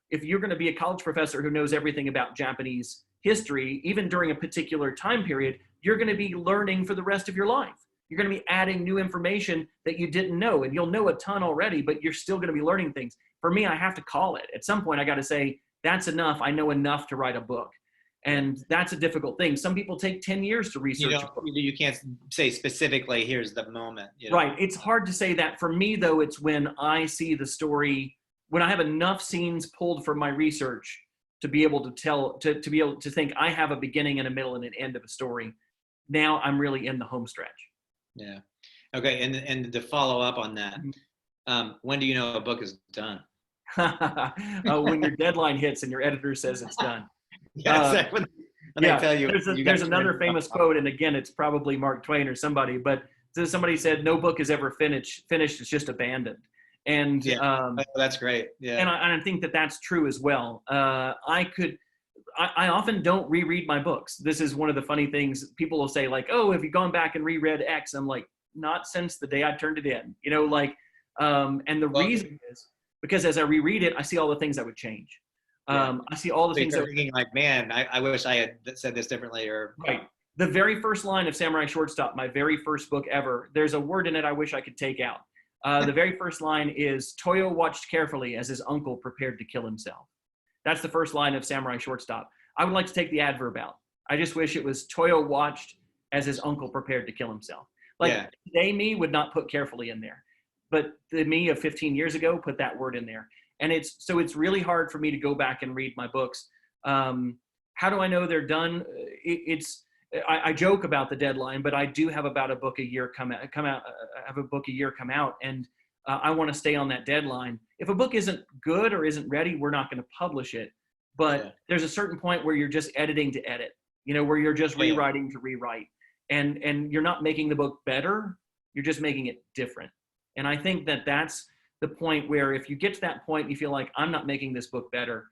If you're going to be a college professor who knows everything about Japanese history, even during a particular time period, you're going to be learning for the rest of your life. You're going to be adding new information that you didn't know, and you'll know a ton already, but you're still going to be learning things. For me, I have to call it. At some point, I got to say, that's enough. I know enough to write a book. And that's a difficult thing. Some people take 10 years to research a book. You can't say specifically, here's the moment. Right. It's hard to say that. For me, though, it's when I see the story, when I have enough scenes pulled from my research to be able to be able to think I have a beginning and a middle and an end of a story. Now I'm really in the home stretch. Yeah. Okay. And to follow up on that, when do you know a book is done? When your deadline hits and your editor says it's done. Yeah, when they tell you. There's another famous quote, and again, it's probably Mark Twain or somebody, but somebody said, "No book is ever finished. It's just abandoned." And that's great. Yeah. And I think that that's true as well. I often don't reread my books. This is one of the funny things. People will say like, "Oh, have you gone back and reread X?" I'm like, not since the day I turned it in. And the reason is because as I reread it, I see all the things I would change. I see all the things that thinking like, man, I wish I had said this differently, or right. The very first line of Samurai Shortstop, my very first book ever, there's a word in it I wish I could take out. The very first line is, Toyo watched carefully as his uncle prepared to kill himself. That's the first line of Samurai Shortstop. I would like to take the adverb out. I just wish it was Toyo watched as his uncle prepared to kill himself. Like today me would not put carefully in there, but the me of 15 years ago put that word in there. And it's really hard for me to go back and read my books. How do I know they're done? I joke about the deadline, but I do have about a book a year come out, and I want to stay on that deadline. If a book isn't good or isn't ready, we're not going to publish it. But there's a certain point where you're just editing to edit, where you're just rewriting to rewrite, and you're not making the book better, you're just making it different. And I think that that's the point where if you get to that point and you feel like I'm not making this book better,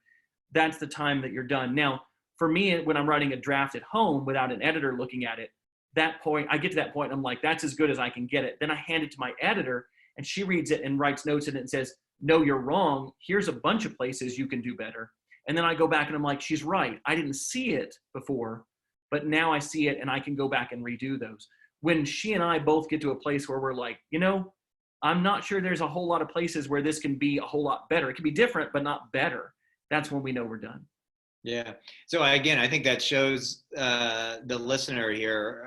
that's the time that you're done. Now, for me, when I'm writing a draft at home without an editor looking at it, that point, I get to that point, I'm like, that's as good as I can get it. Then I hand it to my editor, and she reads it and writes notes in it and says, no, you're wrong. Here's a bunch of places you can do better. And then I go back and I'm like, she's right. I didn't see it before, but now I see it and I can go back and redo those. When she and I both get to a place where we're like, I'm not sure there's a whole lot of places where this can be a whole lot better. It can be different, but not better. That's when we know we're done. Yeah. So again, I think that shows the listener here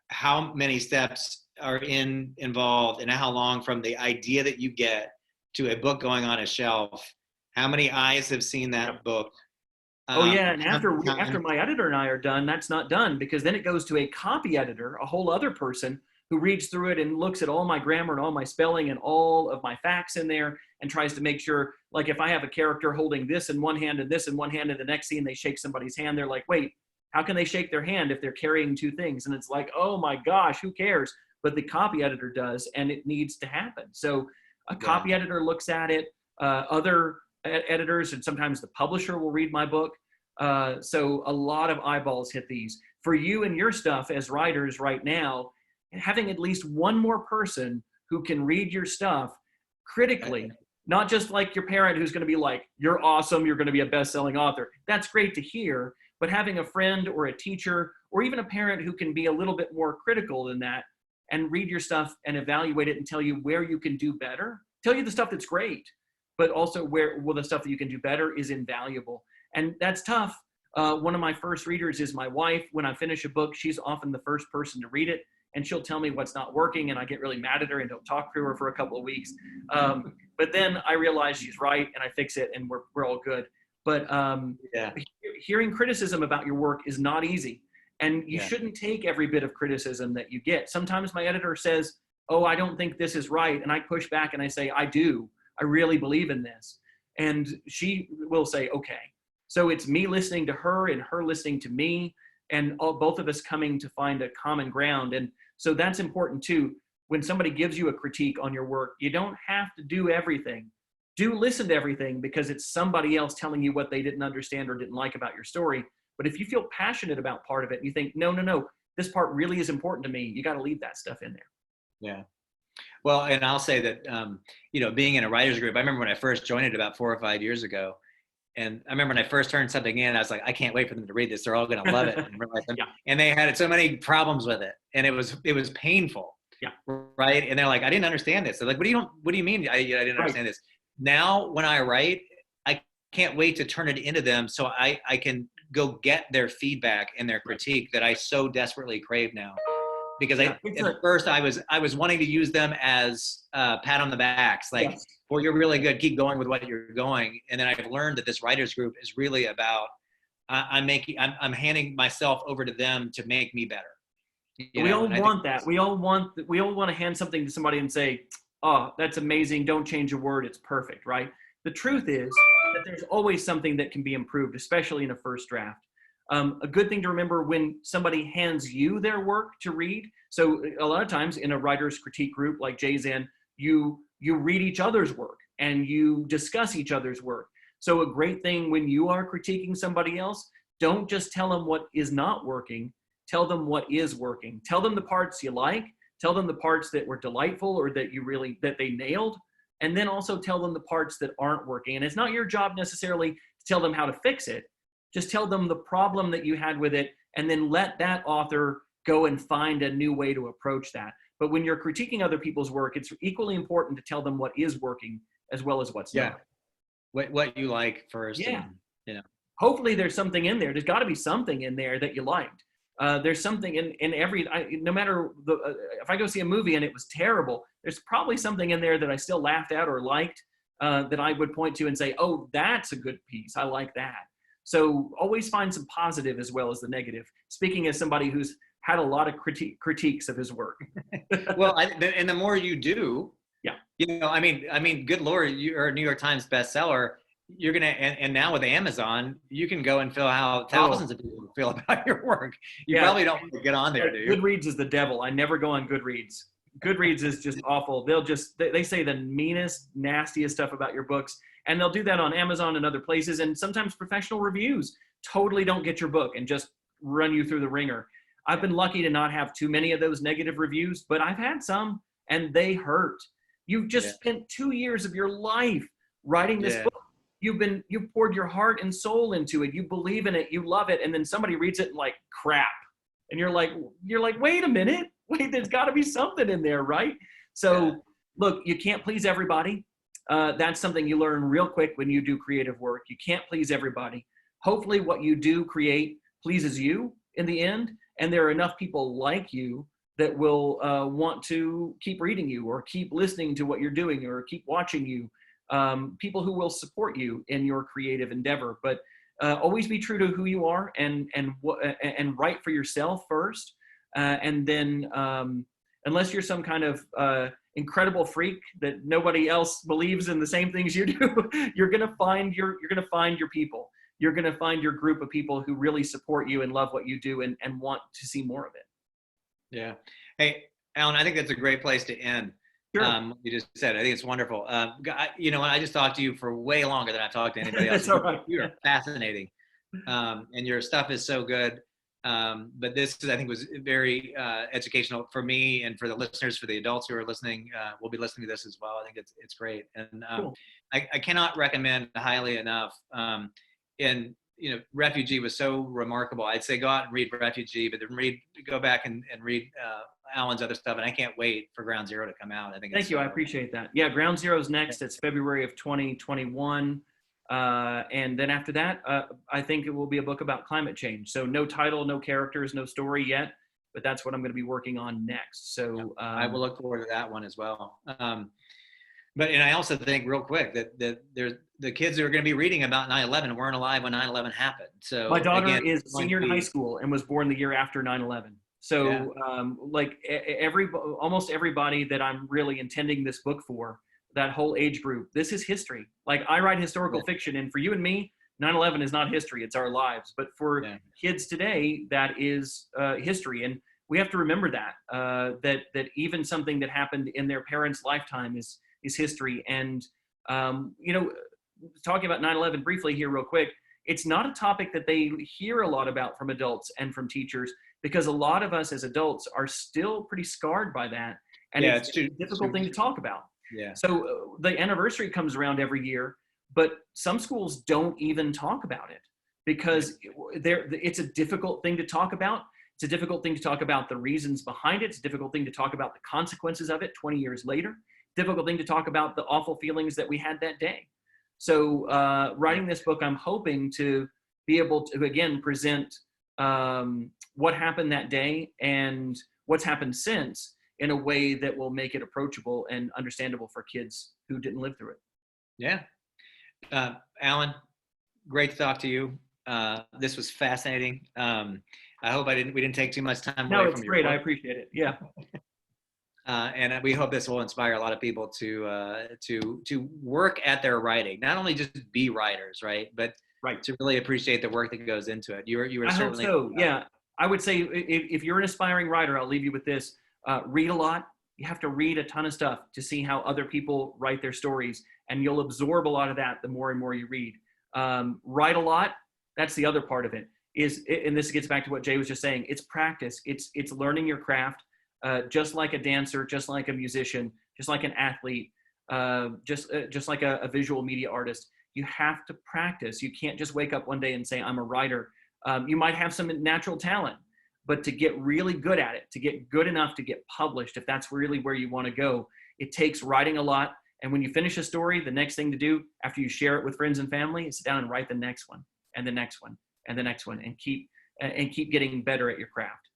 how many steps are involved and how long from the idea that you get to a book going on a shelf. How many eyes have seen that book? And after my editor and I are done, that's not done, because then it goes to a copy editor, a whole other person who reads through it and looks at all my grammar and all my spelling and all of my facts in there and tries to make sure, like if I have a character holding this in one hand and this in one hand, and the next scene they shake somebody's hand, they're like, wait, how can they shake their hand if they're carrying two things? And it's like, oh my gosh, who cares? But the copy editor does, and it needs to happen. So a copy editor looks at it, other editors, and sometimes the publisher will read my book. So a lot of eyeballs hit these. For you and your stuff as writers right now, having at least one more person who can read your stuff critically, not just like your parent who's going to be like, you're awesome, you're going to be a best-selling author. That's great to hear, but having a friend or a teacher or even a parent who can be a little bit more critical than that and read your stuff and evaluate it and tell you where you can do better, tell you the stuff that's great, but also where the stuff that you can do better is invaluable. And that's tough. One of my first readers is my wife. When I finish a book, she's often the first person to read it, and she'll tell me what's not working, and I get really mad at her and don't talk to her for a couple of weeks. But then I realize she's right, and I fix it, and we're all good. But hearing criticism about your work is not easy, and you shouldn't take every bit of criticism that you get. Sometimes my editor says, oh, I don't think this is right, and I push back and I say, I do. I really believe in this. And she will say, okay. So it's me listening to her and her listening to me, and both of us coming to find a common ground. And so that's important too. When somebody gives you a critique on your work, you don't have to do everything. Do listen to everything, because it's somebody else telling you what they didn't understand or didn't like about your story. But if you feel passionate about part of it and you think, no, this part really is important to me, you got to leave that stuff in there. Yeah. Well, and I'll say that, being in a writer's group, I remember when I first joined it about 4 or 5 years ago. And I remember when I first turned something in, I was like, I can't wait for them to read this. They're all going to love it. And they had so many problems with it. And it was painful. Yeah. Right. And they're like, I didn't understand this. They're like, what do you mean? I didn't understand this. Now, when I write, I can't wait to turn it into them so I can go get their feedback and their critique that I so desperately crave now. Because at first I was wanting to use them as pat on the backs, like, well, you're really good, keep going with what you're going. And then I've learned that this writers group is really about I'm handing myself over to them to make me better. We all want that. We all want to hand something to somebody and say, oh, that's amazing, don't change a word, it's perfect, right? The truth is that there's always something that can be improved, especially in a first draft. A good thing to remember when somebody hands you their work to read. So a lot of times in a writer's critique group like Jay's in, you read each other's work and you discuss each other's work. So a great thing when you are critiquing somebody else, don't just tell them what is not working, tell them what is working. Tell them the parts you like, tell them the parts that were delightful or that they nailed, and then also tell them the parts that aren't working. And it's not your job necessarily to tell them how to fix it. Just tell them the problem that you had with it, and then let that author go and find a new way to approach that. But when you're critiquing other people's work, it's equally important to tell them what is working as well as what's not. What you like first. Yeah. And, hopefully there's something in there. There's got to be something in there that you liked. There's something in every, no matter if I go see a movie and it was terrible, there's probably something in there that I still laughed at or liked, that I would point to and say, oh, that's a good piece. I like that. So always find some positive as well as the negative. Speaking as somebody who's had a lot of critiques of his work. Well, and the more you do, yeah, I mean, good Lord, you're a New York Times bestseller. You're gonna, and now with Amazon, you can go and feel how thousands of people feel about your work. You probably don't want to get on there, do you? Goodreads is the devil. I never go on Goodreads. Goodreads is just awful. They say the meanest, nastiest stuff about your books, and they'll do that on Amazon and other places. And sometimes professional reviews totally don't get your book and just run you through the ringer. I've been lucky to not have too many of those negative reviews, but I've had some, and they hurt. You've just spent 2 years of your life writing this book. You've poured your heart and soul into it. You believe in it. You love it. And then somebody reads it and like crap. And you're like, wait a minute. Wait, there's got to be something in there, right? So look, you can't please everybody. That's something you learn real quick when you do creative work. You can't please everybody. Hopefully what you do create pleases you in the end. And there are enough people like you that will want to keep reading you or keep listening to what you're doing or keep watching you. People who will support you in your creative endeavor, but always be true to who you are and write for yourself first, and then unless you're some kind of incredible freak that nobody else believes in the same things you do, you're gonna find your people. You're gonna find your group of people who really support you and love what you do and want to see more of it. Yeah. Hey, Alan, I think that's a great place to end. Sure. You just said, I think it's wonderful. I just talked to you for way longer than I've talked to anybody else. That's all right. You are fascinating. And your stuff is so good. But this, I think, was very educational for me and for the listeners, for the adults who are listening, will be listening to this as well. I think it's great. And Cool. I cannot recommend highly enough. Refugee was so remarkable. I'd say go out and read Refugee, but then go back and read Alan's other stuff. And I can't wait for Ground Zero to come out. I think. Thank you. I appreciate that. Yeah, Ground Zero's next. It's February of 2021. And then after that, I think it will be a book about climate change. So no title, no characters, no story yet, but that's what I'm going to be working on next. So I will look forward to that one as well. And I also think real quick that there's the kids who are going to be reading about 9/11 weren't alive when 9/11 happened. So my daughter is senior in high school and was born the year after 9/11. So almost everybody that I'm really intending this book for, that whole age group, this is history. Like I write historical fiction, and for you and me, 9/11 is not history, it's our lives. But for kids today, that is history. And we have to remember that even something that happened in their parents' lifetime is history. And, talking about 9/11 briefly here real quick, it's not a topic that they hear a lot about from adults and from teachers, because a lot of us as adults are still pretty scarred by that. And it's a difficult thing to talk about. Yeah. So the anniversary comes around every year, but some schools don't even talk about it because it's a difficult thing to talk about. It's a difficult thing to talk about the reasons behind it. It's a difficult thing to talk about the consequences of it 20 years later. Difficult thing to talk about the awful feelings that we had that day. So writing this book, I'm hoping to be able to, again, present what happened that day and what's happened since in a way that will make it approachable and understandable for kids who didn't live through it. Yeah. Alan, great to talk to you. This was fascinating. I hope we didn't take too much time away from your work. No, it's great. I appreciate it. Yeah. And we hope this will inspire a lot of people to work at their writing, not only just be writers, right, but to really appreciate the work that goes into it. You were certainly. I hope so. Yeah, I would say if you're an aspiring writer, I'll leave you with this: read a lot. You have to read a ton of stuff to see how other people write their stories, and you'll absorb a lot of that the more and more you read. Write a lot. That's the other part of it. And this gets back to what Jay was just saying. It's practice. It's learning your craft. Just like a dancer, just like a musician, just like an athlete, just like a visual media artist, you have to practice. You can't just wake up one day and say, I'm a writer. You might have some natural talent, but to get really good at it, to get good enough to get published, if that's really where you want to go, it takes writing a lot. And when you finish a story, the next thing to do after you share it with friends and family is sit down and write the next one and the next one and the next one, and keep getting better at your craft.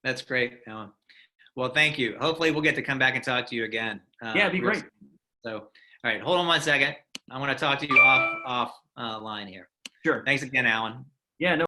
That's great, Alan. Well, thank you. Hopefully we'll get to come back and talk to you again. Yeah, it'd be great. So, all right, hold on 1 second. I want to talk to you off line here. Sure. Thanks again, Alan. Yeah, no